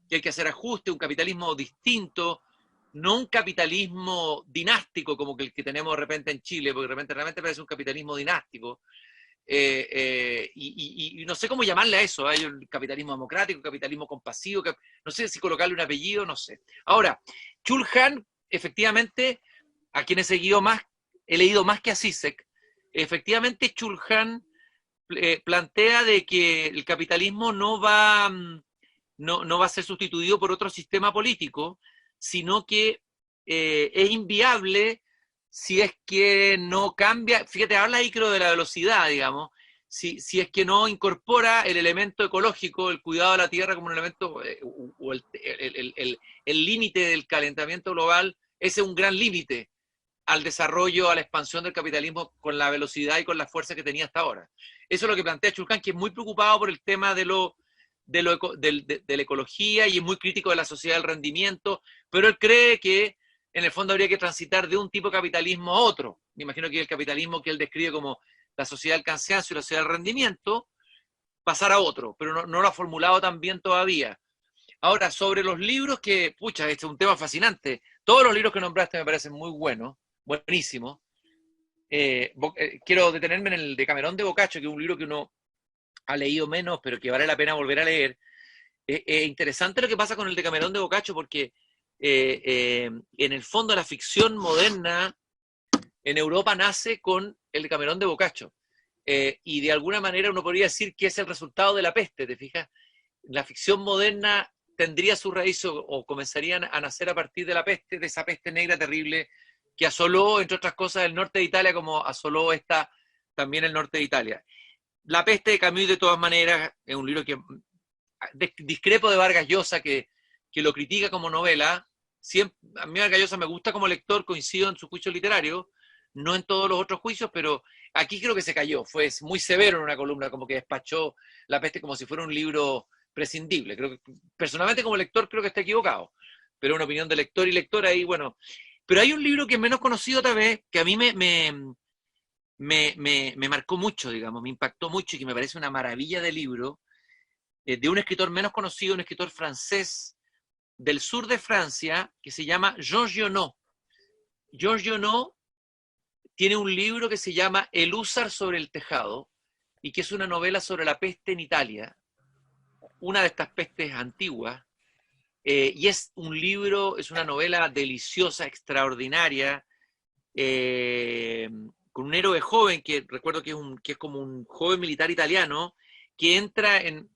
hay que hacer ajustes, un capitalismo distinto, no un capitalismo dinástico como el que tenemos de repente en Chile, porque de repente realmente parece un capitalismo dinástico. Y no sé cómo llamarle a eso, hay el capitalismo democrático, capitalismo compasivo, no sé si colocarle un apellido, no sé. Ahora, Chul Han, efectivamente, a quien he leído más que a Zizek, efectivamente Chul Han plantea de que el capitalismo no va a ser sustituido por otro sistema político, sino que es inviable si es que no cambia. Fíjate, habla ahí creo de la velocidad, digamos, si es que no incorpora el elemento ecológico, el cuidado de la tierra como un elemento, o el límite del calentamiento global. Ese es un gran límite al desarrollo, a la expansión del capitalismo con la velocidad y con la fuerza que tenía hasta ahora. Eso es lo que plantea Chul Han, que es muy preocupado por el tema de la ecología, y es muy crítico de la sociedad del rendimiento, pero él cree que en el fondo habría que transitar de un tipo de capitalismo a otro. Me imagino que el capitalismo que él describe como la sociedad del cansancio y la sociedad del rendimiento, pasar a otro, pero no lo ha formulado tan bien todavía. Ahora, sobre los libros, que, pucha, este es un tema fascinante. Todos los libros que nombraste me parecen muy buenos, buenísimos. Quiero detenerme en el de Camerón de Boccaccio, que es un libro que uno ha leído menos, pero que vale la pena volver a leer. Interesante lo que pasa con el Decamerón de Boccaccio, porque en el fondo la ficción moderna en Europa nace con el Decamerón de Boccaccio. Y de alguna manera uno podría decir que es el resultado de la peste, ¿te fijas? La ficción moderna tendría su raíz o comenzarían a nacer a partir de la peste, de esa peste negra terrible que asoló, entre otras cosas, el norte de Italia, como asoló también el norte de Italia. La peste de Camus, de todas maneras, es un libro que discrepo de Vargas Llosa, que lo critica como novela. Siempre, a mí Vargas Llosa me gusta como lector, coincido en su juicio literario, no en todos los otros juicios, pero aquí creo que se cayó, fue muy severo en una columna, como que despachó La peste como si fuera un libro prescindible. Creo que, personalmente como lector creo que está equivocado, pero una opinión de lector y lectora ahí, bueno. Pero hay un libro que es menos conocido tal vez, que a mí me marcó mucho, digamos, me impactó mucho y que me parece una maravilla de libro, de un escritor menos conocido, un escritor francés del sur de Francia, que se llama Jean Giono. Jean Giono tiene un libro que se llama El húsar sobre el tejado, y que es una novela sobre la peste en Italia, una de estas pestes antiguas, y es un libro, es una novela deliciosa, extraordinaria, con un héroe joven, que recuerdo que es como un joven militar italiano, que entra en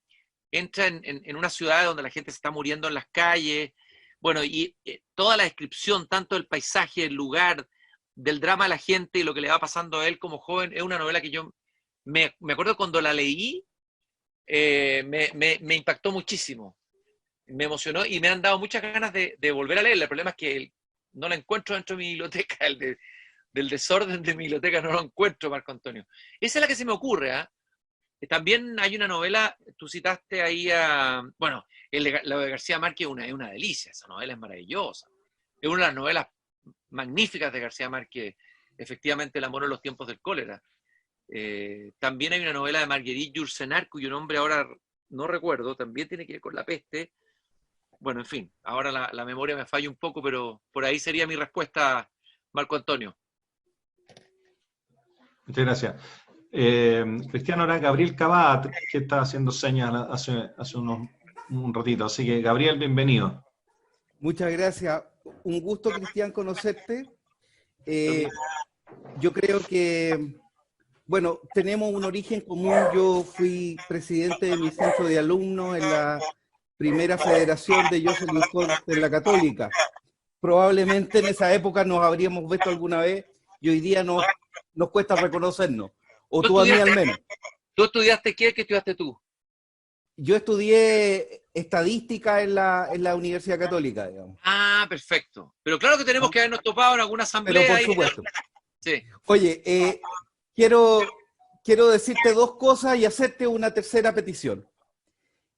una ciudad donde la gente se está muriendo en las calles, bueno, y toda la descripción, tanto del paisaje, del lugar, del drama de la gente y lo que le va pasando a él como joven, es una novela que yo me acuerdo cuando la leí, me impactó muchísimo, me emocionó y me han dado muchas ganas de volver a leerla. El problema es que no la encuentro dentro de mi biblioteca, del desorden de mi biblioteca no lo encuentro, Marco Antonio. Esa es la que se me ocurre, ¿eh? También hay una novela, tú citaste ahí bueno, la de García Márquez es una delicia, esa novela es maravillosa. Es una de las novelas magníficas de García Márquez, efectivamente, El amor en los tiempos del cólera. También hay una novela de Marguerite Yourcenar, cuyo nombre ahora no recuerdo, también tiene que ver con la peste. Bueno, en fin, ahora la memoria me falla un poco, pero por ahí sería mi respuesta, Marco Antonio. Muchas gracias. Cristiano, era Gabriel Cabá, que está haciendo señas hace un ratito. Así que, Gabriel, bienvenido. Muchas gracias. Un gusto, Cristian, conocerte. Yo creo que, bueno, tenemos un origen común. Yo fui presidente de mi centro de alumnos en la primera federación de Jocelyn Hall de la Católica. Probablemente en esa época nos habríamos visto alguna vez y hoy día nos cuesta reconocernos. O tú a mí al menos. ¿Tú estudiaste qué? ¿Qué estudiaste tú? Yo estudié estadística en la Universidad Católica, digamos. Ah, perfecto. Pero claro que tenemos que habernos topado en alguna asamblea. Pero por supuesto. Sí. Oye, quiero decirte dos cosas y hacerte una tercera petición.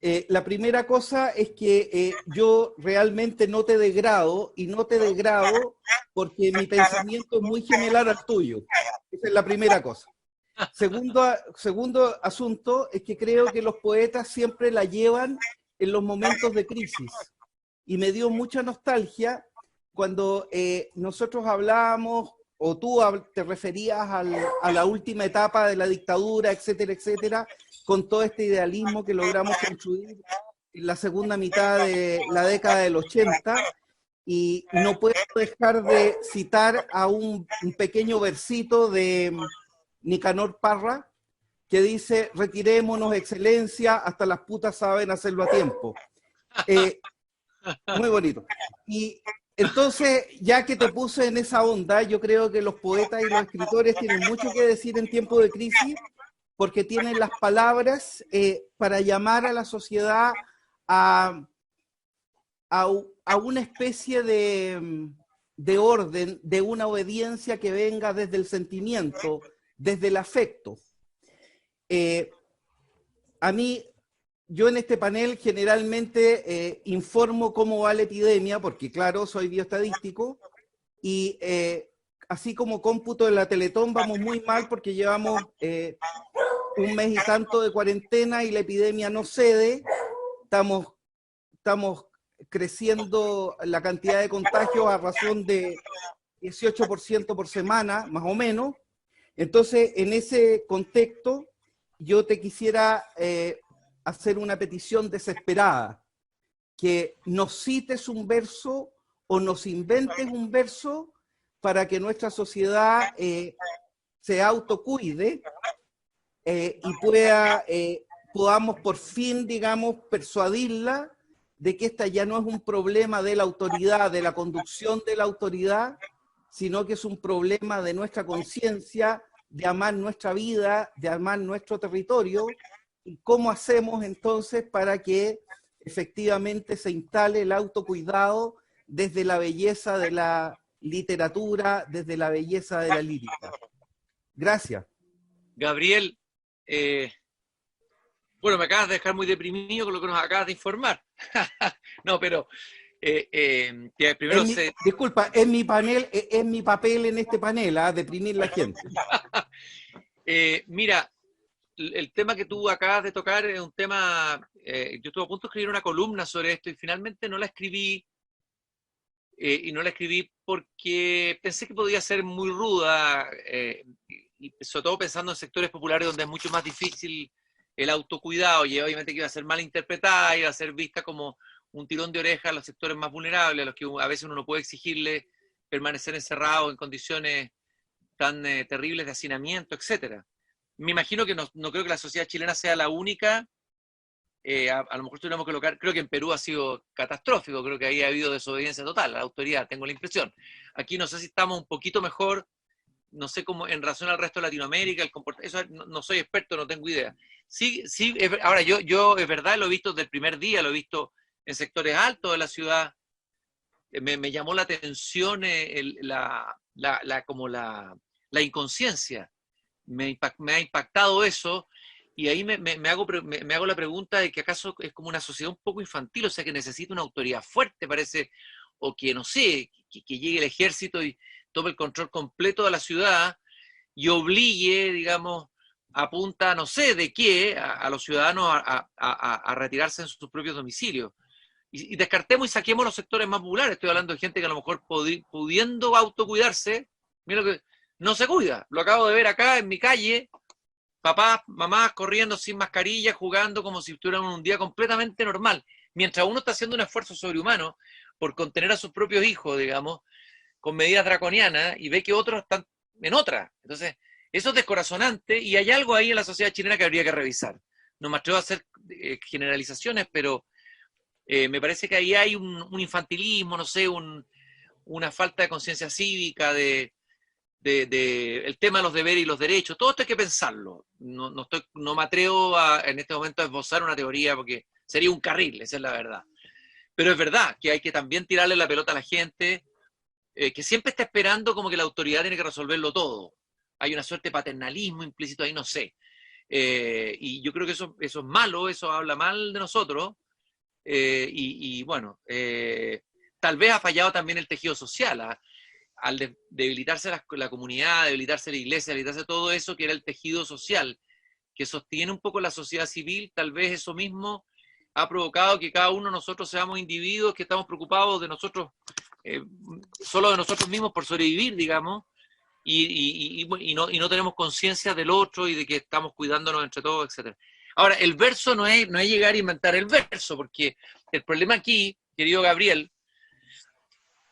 La primera cosa es que yo realmente no te degrado, y no te degrado porque mi pensamiento es muy similar al tuyo. Esa es la primera cosa. Segundo asunto es que creo que los poetas siempre la llevan en los momentos de crisis. Y me dio mucha nostalgia cuando nosotros hablábamos, o tú te referías a la última etapa de la dictadura, etcétera, etcétera, con todo este idealismo que logramos construir en la segunda mitad de la década del 80, y no puedo dejar de citar a un pequeño versito de Nicanor Parra, que dice: retirémonos, excelencia, hasta las putas saben hacerlo a tiempo. Muy bonito. Y entonces, ya que te puse en esa onda, yo creo que los poetas y los escritores tienen mucho que decir en tiempo de crisis, porque tienen las palabras para llamar a la sociedad a una especie de orden, de una obediencia que venga desde el sentimiento, desde el afecto. A mí, yo en este panel generalmente informo cómo va la epidemia, porque claro, soy bioestadístico, y así como cómputo de la Teletón vamos muy mal porque llevamos un mes y tanto de cuarentena y la epidemia no cede. Estamos creciendo la cantidad de contagios a razón de 18% por semana, más o menos. Entonces, en ese contexto, yo te quisiera hacer una petición desesperada, que nos cites un verso o nos inventes un verso para que nuestra sociedad se autocuide y podamos por fin, digamos, persuadirla de que esta ya no es un problema de la autoridad, de la conducción de la autoridad, sino que es un problema de nuestra conciencia, de amar nuestra vida, de amar nuestro territorio, y cómo hacemos entonces para que efectivamente se instale el autocuidado desde la belleza de la literatura, desde la belleza de la lírica. Gracias. Gabriel, bueno, me acabas de dejar muy deprimido con lo que nos acabas de informar. No, pero primero disculpa, es mi panel, es mi papel en este panel, deprimir la gente. Mira, el tema que tú acabas de tocar es un tema, yo estuve a punto de escribir una columna sobre esto y finalmente no la escribí, y no la escribí porque pensé que podía ser muy ruda, y sobre todo pensando en sectores populares donde es mucho más difícil el autocuidado, y obviamente que iba a ser mal interpretada, iba a ser vista como un tirón de oreja a los sectores más vulnerables, a los que a veces uno no puede exigirle permanecer encerrado en condiciones tan terribles de hacinamiento, etcétera. Me imagino que no creo que la sociedad chilena sea la única, a lo mejor tuviéramos que colocar, creo que en Perú ha sido catastrófico, creo que ahí ha habido desobediencia total a la autoridad, tengo la impresión. Aquí no sé si estamos un poquito mejor, no sé cómo en relación al resto de Latinoamérica, eso no soy experto, no tengo idea. Sí, ahora yo es verdad, lo he visto desde el primer día, lo he visto en sectores altos de la ciudad, me llamó la atención como la inconsciencia, me ha impactado eso, y ahí me hago la pregunta de que acaso es como una sociedad un poco infantil, o sea que necesita una autoridad fuerte, parece, o que no sé, que llegue el ejército y tome el control completo de la ciudad y obligue, digamos, a punta, no sé de qué, a los ciudadanos a retirarse en sus propios domicilios. Y descartemos y saquemos los sectores más populares. Estoy hablando de gente que a lo mejor pudiendo autocuidarse, mira lo que no se cuida. Lo acabo de ver acá en mi calle, papás, mamás corriendo sin mascarilla, jugando como si estuvieran un día completamente normal. Mientras uno está haciendo un esfuerzo sobrehumano por contener a sus propios hijos, digamos, con medidas draconianas, y ve que otros están en otra. Entonces, eso es descorazonante, y hay algo ahí en la sociedad chilena que habría que revisar. No me atrevo a hacer generalizaciones, pero me parece que ahí hay un infantilismo, no sé, una falta de conciencia cívica, el tema de los deberes y los derechos. Todo esto hay que pensarlo. No me atrevo en este momento a esbozar una teoría porque sería un carril, esa es la verdad. Pero es verdad que hay que también tirarle la pelota a la gente, que siempre está esperando como que la autoridad tiene que resolverlo todo. Hay una suerte de paternalismo implícito ahí, no sé. Y yo creo que eso es malo, eso habla mal de nosotros. Y bueno, tal vez ha fallado también el tejido social, al debilitarse la comunidad, debilitarse la iglesia, debilitarse todo eso que era el tejido social, que sostiene un poco la sociedad civil. Tal vez eso mismo ha provocado que cada uno de nosotros seamos individuos que estamos preocupados de nosotros, solo de nosotros mismos por sobrevivir, digamos, y no tenemos conciencia del otro y de que estamos cuidándonos entre todos, etc. Ahora, el verso no es llegar a inventar el verso, porque el problema aquí, querido Gabriel,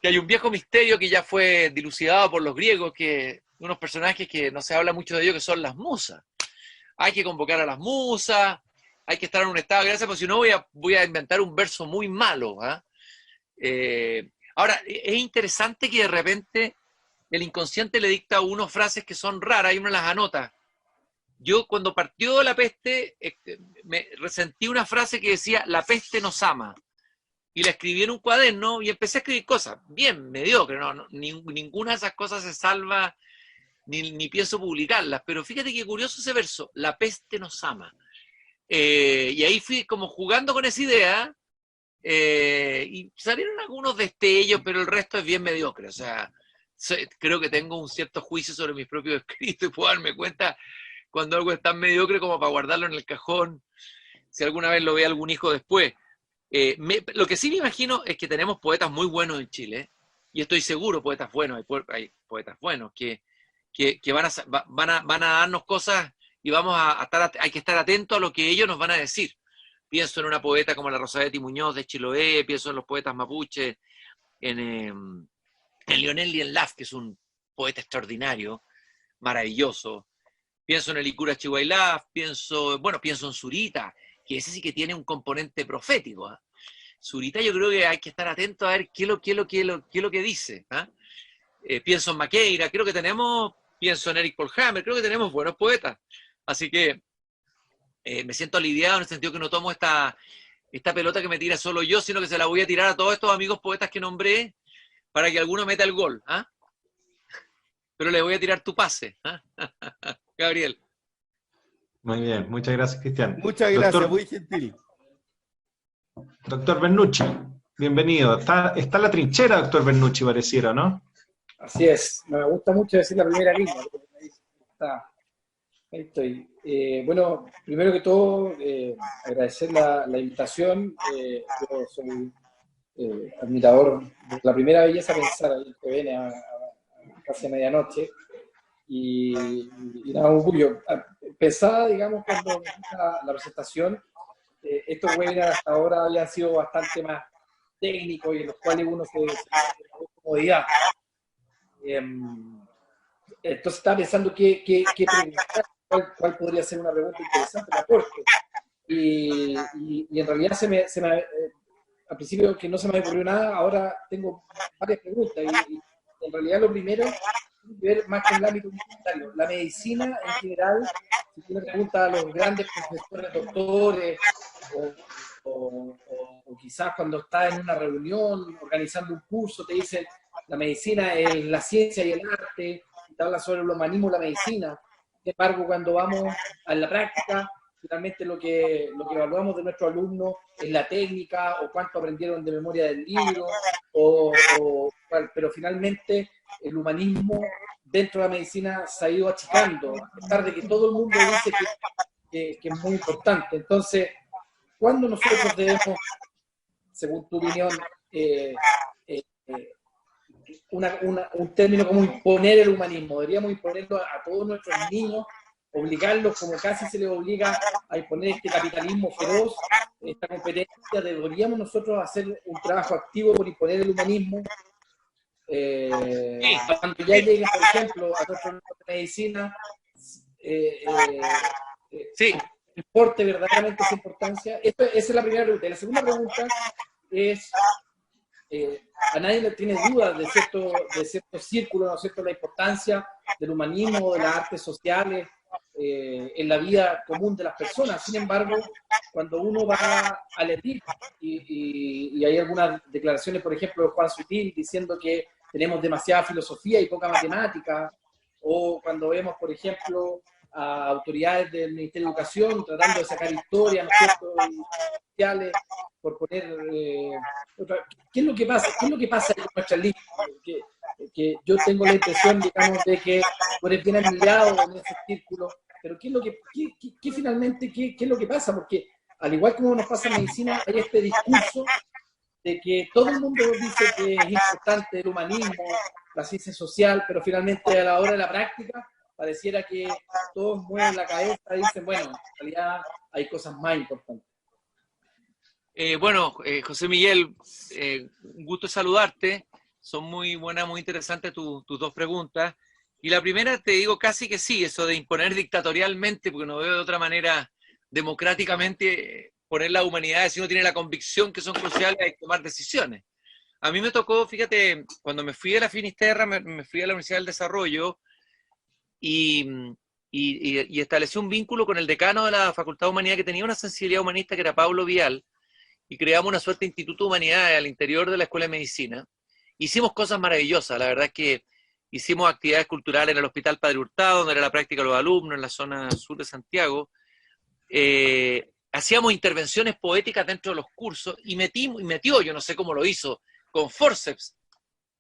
que hay un viejo misterio que ya fue dilucidado por los griegos, que unos personajes que no se habla mucho de ellos, que son las musas. Hay que convocar a las musas, hay que estar en un estado de gracia, porque si no voy a inventar un verso muy malo. Ahora, es interesante que de repente el inconsciente le dicta a uno frases que son raras y uno las anota. Yo cuando partió la peste, me resentí una frase que decía, la peste nos ama. Y la escribí en un cuaderno y empecé a escribir cosas bien mediocres, ninguna de esas cosas se salva, ni pienso publicarlas, pero fíjate qué curioso ese verso, la peste nos ama. Y ahí fui como jugando con esa idea, y salieron algunos destellos, pero el resto es bien mediocre. O sea, creo que tengo un cierto juicio sobre mis propios escritos y puedo darme cuenta cuando algo es tan mediocre como para guardarlo en el cajón, si alguna vez lo ve algún hijo después. Lo que sí me imagino es que tenemos poetas muy buenos en Chile, y estoy seguro, poetas buenos, hay poetas buenos que van a darnos cosas y hay que estar atentos a lo que ellos nos van a decir. Pienso en una poeta como la Rosabetti Muñoz de Chiloé, pienso en los poetas mapuches, en Lionel Lienlaf, que es un poeta extraordinario, maravilloso. Pienso en el Icura Chihuailaf, pienso en Zurita, que ese sí que tiene un componente profético, ¿eh? Zurita yo creo que hay que estar atento a ver qué es lo que dice, ¿eh? Pienso en Maqueira, pienso en Eric Polhammer, creo que tenemos buenos poetas. Así que me siento aliviado en el sentido que no tomo esta pelota que me tira solo yo, sino que se la voy a tirar a todos estos amigos poetas que nombré para que alguno meta el gol. ¿Ah? Pero le voy a tirar tu pase. ¿Ah? Gabriel. Muy bien, muchas gracias, Cristian. Muchas gracias, muy gentil. Doctor Bernucci, bienvenido. Está en la trinchera, doctor Bernucci, pareciera, ¿no? Así es, me gusta mucho decir la primera línea. Ahí estoy. Bueno, primero que todo, agradecer la invitación. Yo soy admirador de la primera belleza pensar ahí que viene a casi a medianoche. Y nada, un orgullo. Pensaba, digamos, cuando la presentación, estos webinars hasta ahora habían sido bastante más técnicos y en los cuales uno se comodidad. Entonces estaba pensando qué preguntar, cuál podría ser una pregunta interesante de aporte. Y en realidad al principio que no se me ocurrió nada, ahora tengo varias preguntas. Y en realidad lo primero tiene que ver más que en el ámbito universitario. La medicina en general, si tú le preguntas a los grandes profesores, doctores, o quizás cuando estás en una reunión, organizando un curso, te dicen la medicina es la ciencia y el arte, te habla sobre el humanismo y la medicina. Sin embargo, cuando vamos a la práctica, finalmente lo que evaluamos de nuestros alumnos es la técnica, o cuánto aprendieron de memoria del libro, pero finalmente el humanismo dentro de la medicina se ha ido achicando, a pesar de que todo el mundo dice que es muy importante. Entonces, ¿cuándo nosotros debemos, según tu opinión, un término como imponer el humanismo? ¿Deberíamos imponerlo a todos nuestros niños, obligarlos como casi se les obliga a imponer este capitalismo feroz, esta competencia? ¿Deberíamos nosotros hacer un trabajo activo por imponer el humanismo? Cuando ya lleguen, por ejemplo, a nuestro de medicina, ¿importe verdaderamente esa importancia? Esa es la primera pregunta. Y la segunda pregunta es, a nadie le tiene dudas de ciertos círculos, ¿no es cierto?, la importancia del humanismo, de las artes sociales en la vida común de las personas. Sin embargo, cuando uno va a leer, y hay algunas declaraciones, por ejemplo, de Juan Sutil, diciendo que tenemos demasiada filosofía y poca matemática, o cuando vemos, por ejemplo, a autoridades del Ministerio de Educación tratando de sacar historia, ¿no es cierto?, y sociales, por poner... ¿Qué es lo que pasa? ¿Qué es lo que pasa con nuestras listas? Que yo tengo la impresión, digamos, de que tú eres bien admirado en ese círculo, pero ¿qué es lo que finalmente, qué es lo que pasa? Porque al igual como nos pasa en medicina, hay este discurso de que todo el mundo dice que es importante el humanismo, la ciencia social, pero finalmente a la hora de la práctica pareciera que todos mueven la cabeza y dicen, bueno, en realidad hay cosas más importantes. José Miguel, un gusto saludarte. Son muy buenas, muy interesantes tus dos preguntas. Y la primera te digo casi que sí, eso de imponer dictatorialmente, porque no veo de otra manera democráticamente poner la humanidad, si uno tiene la convicción que son cruciales, hay que tomar decisiones. A mí me tocó, fíjate, cuando me fui a la Finisterra, me fui a la Universidad del Desarrollo y establecí un vínculo con el decano de la Facultad de Humanidad que tenía una sensibilidad humanista, que era Pablo Vial, y creamos una suerte de Instituto de Humanidades al interior de la Escuela de Medicina. Hicimos cosas maravillosas, la verdad es que hicimos actividades culturales en el Hospital Padre Hurtado, donde era la práctica de los alumnos, en la zona sur de Santiago. Hacíamos intervenciones poéticas dentro de los cursos y metió, yo no sé cómo lo hizo, con forceps,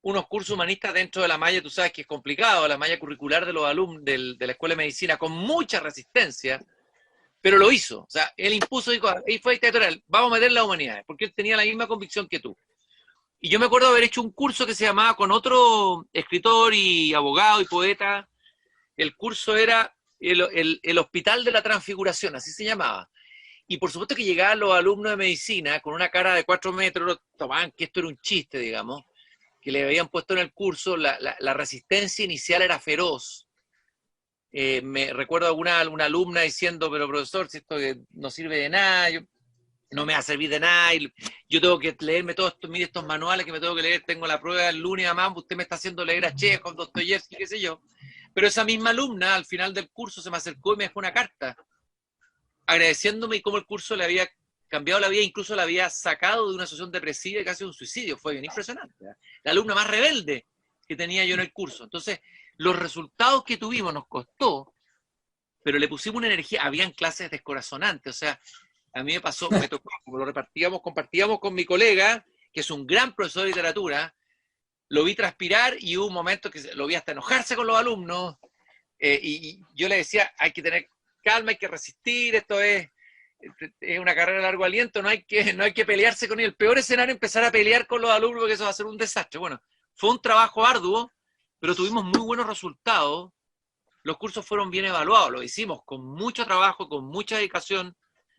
unos cursos humanistas dentro de la malla, tú sabes que es complicado, la malla curricular de los alumnos de la Escuela de Medicina, con mucha resistencia, pero lo hizo. O sea, él impuso, dijo, ahí fue dictatorial, vamos a meter las humanidades, porque él tenía la misma convicción que tú. Y yo me acuerdo de haber hecho un curso que se llamaba con otro escritor y abogado y poeta. El curso era el Hospital de la Transfiguración, así se llamaba. Y por supuesto que llegaban los alumnos de medicina con una cara de 4 metros, tomaban que esto era un chiste, digamos, que le habían puesto en el curso, la resistencia inicial era feroz. Me recuerdo alguna alumna diciendo, pero profesor, si esto no sirve de nada, no me va a servir de nada, y yo tengo que leerme todos estos manuales que me tengo que leer, tengo la prueba el lunes, mamá, usted me está haciendo leer a Chekhov, Dostoyevsky, qué sé yo. Pero esa misma alumna, al final del curso, se me acercó y me dejó una carta, agradeciéndome cómo el curso le había cambiado la vida, incluso la había sacado de una situación depresiva y casi un suicidio. Fue bien impresionante, ¿eh? La alumna más rebelde que tenía yo en el curso. Entonces, los resultados que tuvimos nos costó, pero le pusimos una energía. Habían clases descorazonantes, o sea, a mí me tocó, como lo compartíamos con mi colega, que es un gran profesor de literatura, lo vi transpirar y hubo un momento que lo vi hasta enojarse con los alumnos, y yo le decía, hay que tener calma, hay que resistir, esto es una carrera de largo aliento, no hay que pelearse con él. El peor escenario es empezar a pelear con los alumnos, porque eso va a ser un desastre. Bueno, fue un trabajo arduo, pero tuvimos muy buenos resultados, los cursos fueron bien evaluados, lo hicimos con mucho trabajo, con mucha dedicación,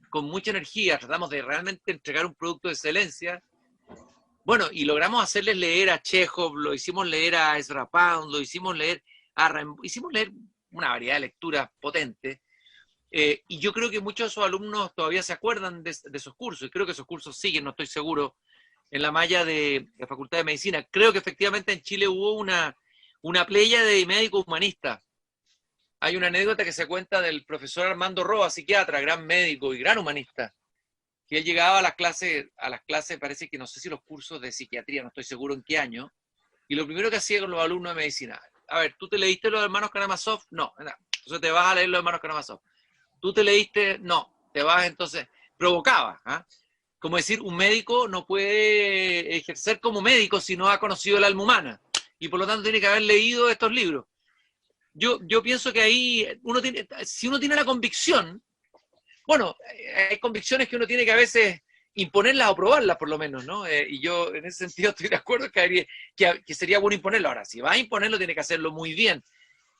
con mucha energía, tratamos de realmente entregar un producto de excelencia. Bueno, y logramos hacerles leer a Chekhov, lo hicimos leer a Ezra Pound, lo hicimos leer a Rimbaud, hicimos leer una variedad de lecturas potentes, y yo creo que muchos de esos alumnos todavía se acuerdan de esos cursos, y creo que esos cursos siguen, no estoy seguro, en la malla de la Facultad de Medicina. Creo que efectivamente en Chile hubo una playa de médicos humanistas. Hay una anécdota que se cuenta del profesor Armando Roa, psiquiatra, gran médico y gran humanista, que él llegaba a las clases, parece que no sé si los cursos de psiquiatría, no estoy seguro en qué año, y lo primero que hacía con los alumnos de medicina, a ver, ¿tú te leíste los hermanos Karamazov? No, entonces te vas a leer los hermanos Karamazov. ¿Tú te leíste? No, te vas entonces, provocaba, ¿eh? Como decir, un médico no puede ejercer como médico si no ha conocido el alma humana, y por lo tanto tiene que haber leído estos libros. Yo pienso que ahí, si uno tiene la convicción, bueno, hay convicciones que uno tiene que a veces imponerlas o probarlas por lo menos, ¿no? Y yo en ese sentido estoy de acuerdo que sería bueno imponerlo. Ahora, si va a imponerlo, tiene que hacerlo muy bien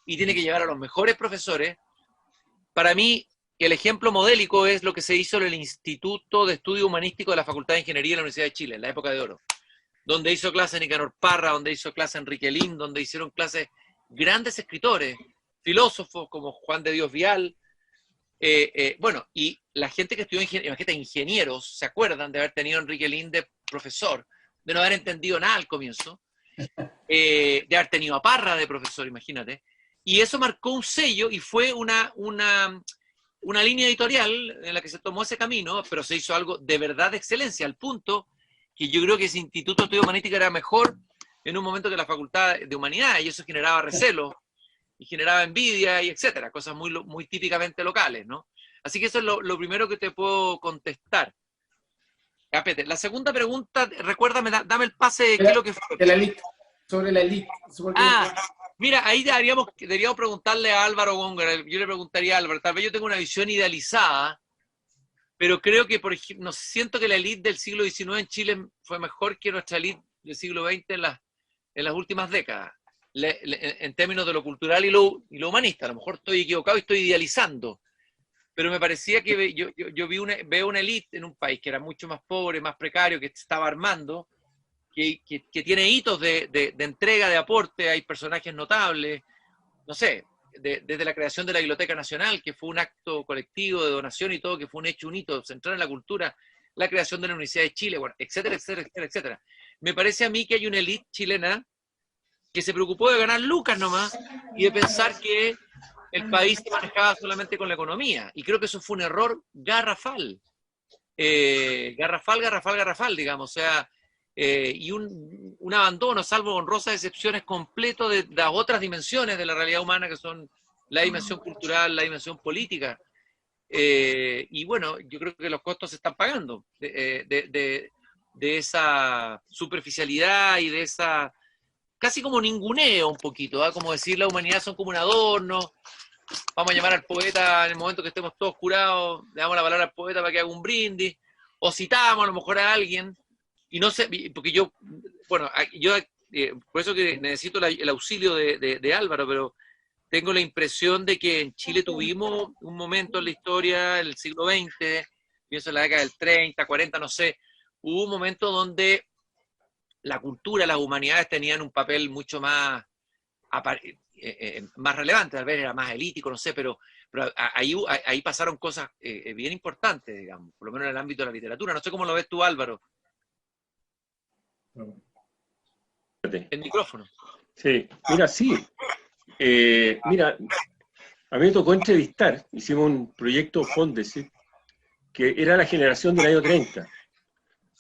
y tiene que llevar a los mejores profesores. Para mí, el ejemplo modélico es lo que se hizo en el Instituto de Estudio Humanístico de la Facultad de Ingeniería de la Universidad de Chile, en la época de oro, donde hizo clase Nicanor Parra, donde hizo clase Enrique Lin, donde hicieron clases grandes escritores, filósofos como Juan de Dios Vial, bueno, y la gente que estudió ingenieros, se acuerdan de haber tenido a Enrique Lin de profesor, de no haber entendido nada al comienzo, de haber tenido a Parra de profesor, imagínate, y eso marcó un sello y fue una línea editorial en la que se tomó ese camino, pero se hizo algo de verdad de excelencia, al punto que yo creo que ese Instituto de Estudio Humanístico era mejor en un momento que la Facultad de Humanidades, y eso generaba recelo, y generaba envidia, y etcétera, cosas muy típicamente locales, ¿no? Así que eso es lo primero que te puedo contestar. Ya, Peter, la segunda pregunta, recuérdame, dame el pase de qué es lo que fue. De la elite, sobre la elite. Mira, ahí deberíamos preguntarle a Álvaro Góngora, yo le preguntaría a Álvaro, tal vez yo tengo una visión idealizada, pero creo que, por ejemplo, siento que la elite del siglo XIX en Chile fue mejor que nuestra elite del siglo XX en las últimas décadas, en términos de lo cultural y lo humanista. A lo mejor estoy equivocado y estoy idealizando, pero me parecía que yo veo una élite en un país que era mucho más pobre, más precario, que estaba armando, que tiene hitos de entrega, de aporte, hay personajes notables, no sé, desde la creación de la Biblioteca Nacional, que fue un acto colectivo de donación y todo, que fue un hito central en la cultura, la creación de la Universidad de Chile, bueno, etcétera, etcétera, etcétera, etcétera. Me parece a mí que hay una élite chilena que se preocupó de ganar lucas nomás y de pensar que el país se manejaba solamente con la economía. Y creo que eso fue un error garrafal. Garrafal, digamos. O sea, y un abandono, salvo honrosas excepciones, completo de las otras dimensiones de la realidad humana, que son la dimensión cultural, la dimensión política. Y bueno, yo creo que los costos se están pagando de esa superficialidad y de esa casi como ninguneo un poquito, ¿eh? Como decir la humanidad son como un adorno, vamos a llamar al poeta en el momento que estemos todos curados, le damos la palabra al poeta para que haga un brindis, o citamos a lo mejor a alguien, y no sé, porque yo por eso que necesito el auxilio de Álvaro, pero tengo la impresión de que en Chile tuvimos un momento en la historia del siglo XX, pienso en la década del 30, 40, no sé, hubo un momento donde la cultura, las humanidades tenían un papel mucho más, más relevante, tal vez era más elítico, no sé, pero ahí pasaron cosas bien importantes, digamos, por lo menos en el ámbito de la literatura. No sé cómo lo ves tú, Álvaro. El micrófono. Sí, mira, sí. Mira, a mí me tocó entrevistar, hicimos un proyecto Fondesit, que era la generación del año 30,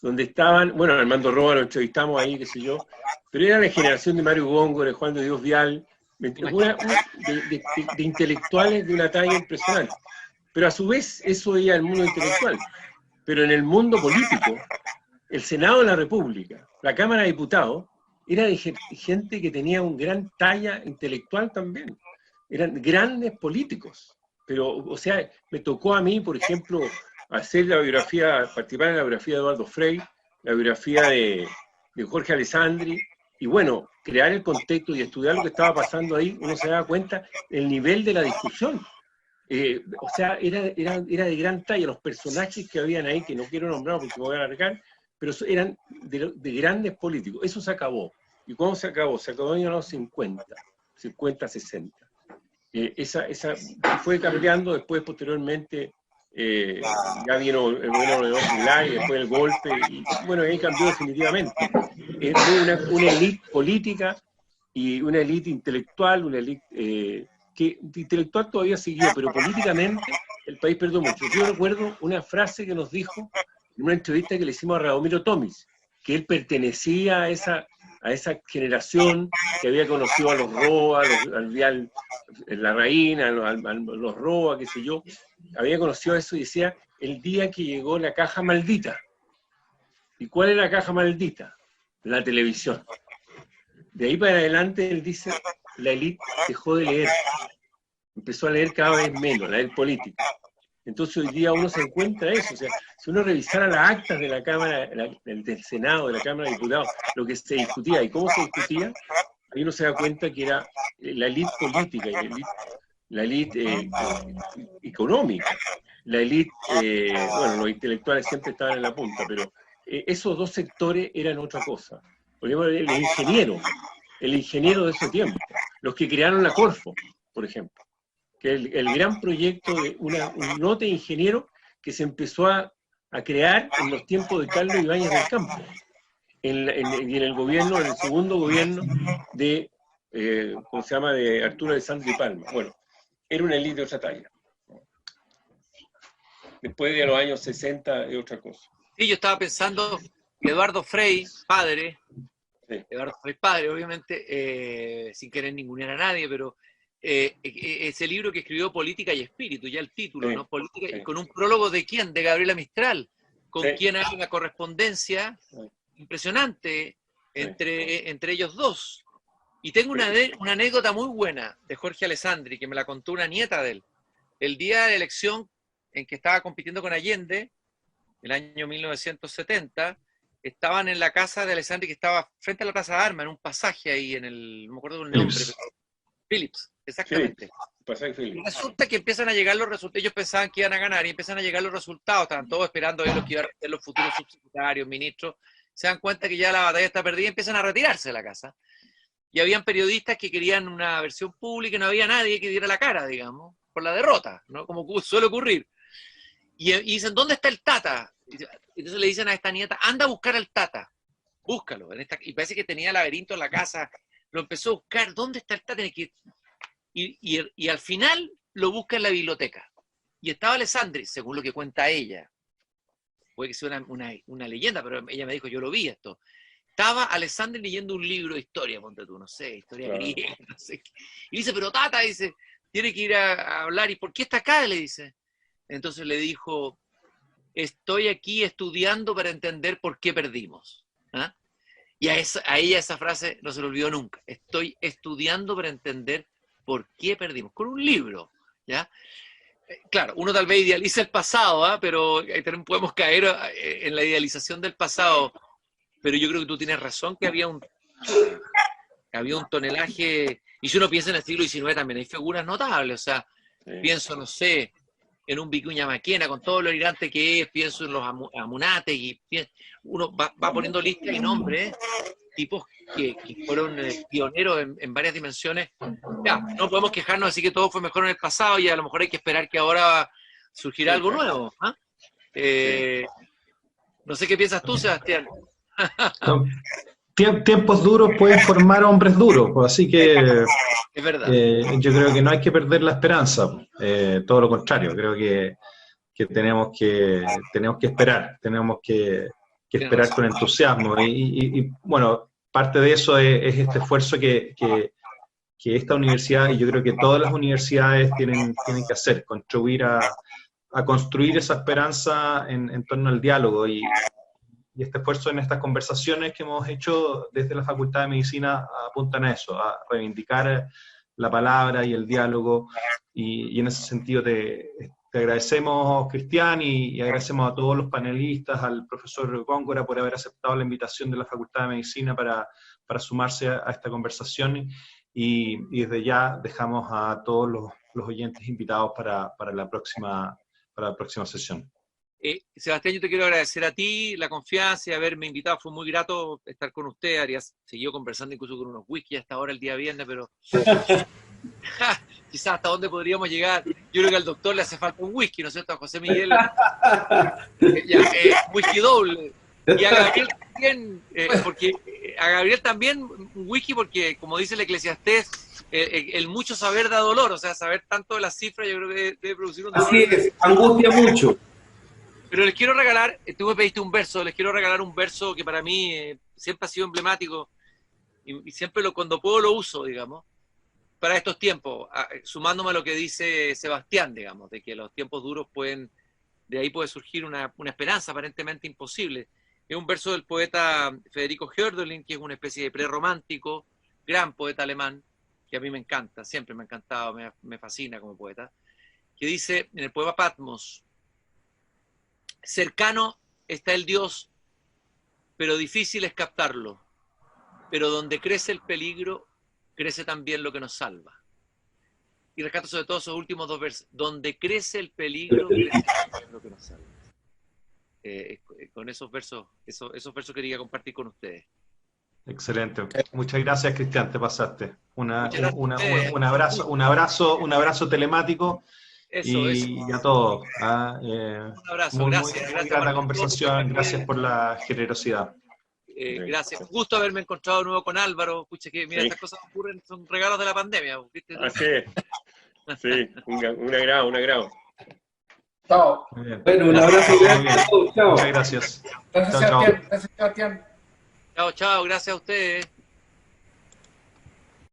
donde estaban, bueno, Armando Roa lo entrevistamos ahí, qué sé yo, pero era la generación de Mario Góngora, de Juan de Dios Vial, de intelectuales de una talla impresionante. Pero a su vez, eso era el mundo intelectual. Pero en el mundo político, el Senado de la República, la Cámara de Diputados, era de gente que tenía una gran talla intelectual también. Eran grandes políticos. Pero, o sea, me tocó a mí, por ejemplo, hacer la biografía, participar en la biografía de Eduardo Frei, la biografía de Jorge Alessandri, y bueno, crear el contexto y estudiar lo que estaba pasando ahí, uno se daba cuenta del nivel de la discusión. O sea, era de gran talla. Los personajes que habían ahí, que no quiero nombrar porque me voy a alargar, pero eran de grandes políticos. Eso se acabó. ¿Y cuándo se acabó? Se acabó en los años 50, 60. Esa fue cambiando después, posteriormente, ya vino el gobierno de Osvaldo y después el golpe, y bueno, ahí cambió definitivamente. Fue una élite política y una élite intelectual, una élite que intelectual todavía siguió, pero políticamente el país perdió mucho. Yo recuerdo una frase que nos dijo en una entrevista que le hicimos a Radomiro Tomic, que él pertenecía a esa generación que había conocido a los Roa, al Vial Larraín, a los Roa, qué sé yo, había conocido eso y decía, el día que llegó la caja maldita. ¿Y cuál es la caja maldita? La televisión. De ahí para adelante él dice, la élite dejó de leer, empezó a leer cada vez menos, la élite política. Entonces hoy día uno se encuentra eso, o sea, si uno revisara las actas de la Cámara, del Senado, de la Cámara de Diputados, lo que se discutía y cómo se discutía, ahí uno se da cuenta que era la élite política y la élite económica, la élite, bueno, los intelectuales siempre estaban en la punta, pero esos dos sectores eran otra cosa. Por ejemplo, el ingeniero de ese tiempo, los que crearon la Corfo, por ejemplo, que el gran proyecto de un lote de ingeniero que se empezó a crear en los tiempos de Carlos Ibáñez del Campo, y en el gobierno, en el segundo gobierno de, ¿cómo se llama?, de Arturo Alessandri Palma. Bueno, era una élite de otra talla. Después de los años 60 es otra cosa. Sí, yo estaba pensando que Eduardo Frei, padre, sí. Eduardo Frei, padre, obviamente, sin querer ningunear a nadie, pero ese libro que escribió Política y Espíritu, ya el título, sí, ¿no? Política, sí. Con un prólogo de ¿quién? De Gabriela Mistral, con sí. quien hay una correspondencia sí. impresionante entre ellos dos. Y tengo una anécdota muy buena de Jorge Alessandri, que me la contó una nieta de él. El día de la elección en que estaba compitiendo con Allende, el año 1970, estaban en la casa de Alessandri, que estaba frente a la Plaza de Armas, en un pasaje ahí, no me acuerdo del nombre, Phillips, exactamente. Phillips. Resulta que empiezan a llegar los resultados, ellos pensaban que iban a ganar, y empiezan a llegar los resultados, estaban todos esperando a ver los que iban a ser los futuros subsecretarios, ministros, se dan cuenta que ya la batalla está perdida y empiezan a retirarse de la casa. Y habían periodistas que querían una versión pública y no había nadie que diera la cara, digamos, por la derrota, ¿no? Como suele ocurrir. Y dicen, ¿dónde está el Tata? Entonces le dicen a esta nieta, anda a buscar al Tata, búscalo. Y parece que tenía laberinto en la casa, lo empezó a buscar, ¿dónde está el Tata? Y al final lo busca en la biblioteca. Y estaba Alessandri, según lo que cuenta ella. Puede que sea una leyenda, pero ella me dijo, yo lo vi esto. Estaba Alessandri leyendo un libro de historia, ponte tú, no sé, historia griega, no sé qué. Y dice, pero Tata, dice, tiene que ir a hablar, ¿y por qué está acá? Le dice. Entonces le dijo, estoy aquí estudiando para entender por qué perdimos. ¿Ah? Y a ella esa frase no se le olvidó nunca. Estoy estudiando para entender por qué perdimos. Con un libro, ¿ya? Claro, uno tal vez idealiza el pasado, ¿eh? Pero también podemos caer en la idealización del pasado. Pero yo creo que tú tienes razón que había había un tonelaje, y si uno piensa en el siglo XIX también hay figuras notables, o sea, pienso, no sé, en un Vicuña Maquena, con todo lo elegante que es, pienso en los Amunátegui, uno va poniendo listas y nombres, tipos que fueron pioneros en varias dimensiones. Ya, no podemos quejarnos así que todo fue mejor en el pasado y a lo mejor hay que esperar que ahora surgirá algo nuevo. No sé qué piensas tú, Sebastián. Tiempos duros pueden formar hombres duros, pues, así que es verdad. Yo creo que no hay que perder la esperanza, todo lo contrario, creo que tenemos que esperar, tenemos que esperar con entusiasmo y bueno, parte de eso es este esfuerzo que esta universidad, y yo creo que todas las universidades tienen que hacer, contribuir a construir esa esperanza en torno al diálogo, y este esfuerzo en estas conversaciones que hemos hecho desde la Facultad de Medicina apuntan a eso, a reivindicar la palabra y el diálogo, y en ese sentido te agradecemos, Cristian, y agradecemos a todos los panelistas, al profesor Góngora por haber aceptado la invitación de la Facultad de Medicina para sumarse a esta conversación, y desde ya dejamos a todos los oyentes invitados para la próxima sesión. Sebastián, yo te quiero agradecer a ti la confianza y haberme invitado, fue muy grato estar con usted, Arias seguido conversando incluso con unos whisky hasta ahora el día viernes, pero quizás hasta dónde podríamos llegar. Yo creo que al doctor le hace falta un whisky, ¿no es cierto? A José Miguel, whisky doble, y a Gabriel también, porque a Gabriel también un whisky, porque como dice el Eclesiastés, el mucho saber da dolor, o sea, saber tanto de las cifras yo creo que debe producir un dolor. Así es, angustia mucho. Pero les quiero regalar, tú me pediste un verso, les quiero regalar un verso que para mí siempre ha sido emblemático y siempre cuando puedo lo uso, digamos, para estos tiempos, sumándome a lo que dice Sebastián, digamos, de que los tiempos duros de ahí puede surgir una esperanza aparentemente imposible. Es un verso del poeta Federico Hölderlin, que es una especie de prerromántico, gran poeta alemán, que a mí me encanta, siempre me ha encantado, me fascina como poeta, que dice en el poema Patmos: cercano está el Dios, pero difícil es captarlo. Pero donde crece el peligro, crece también lo que nos salva. Y rescato sobre todo esos últimos dos versos. Donde crece el peligro, crece también lo que nos salva. Con esos versos quería compartir con ustedes. Excelente. Muchas gracias, Cristian, te pasaste. Un abrazo telemático. Eso. Y a todos. Un abrazo, gracias. Muy grata conversación, gracias por la generosidad. Gracias. Un gusto haberme encontrado de nuevo con Álvaro. Escucha que, mira, estas cosas ocurren, son regalos de la pandemia. ¿Viste? Así es. Sí, un agrado. Chao. Bueno, un abrazo. Chao. Muchas gracias. Gracias, Chao. Sebastián. Gracias, Sebastián. Chao, gracias a ustedes.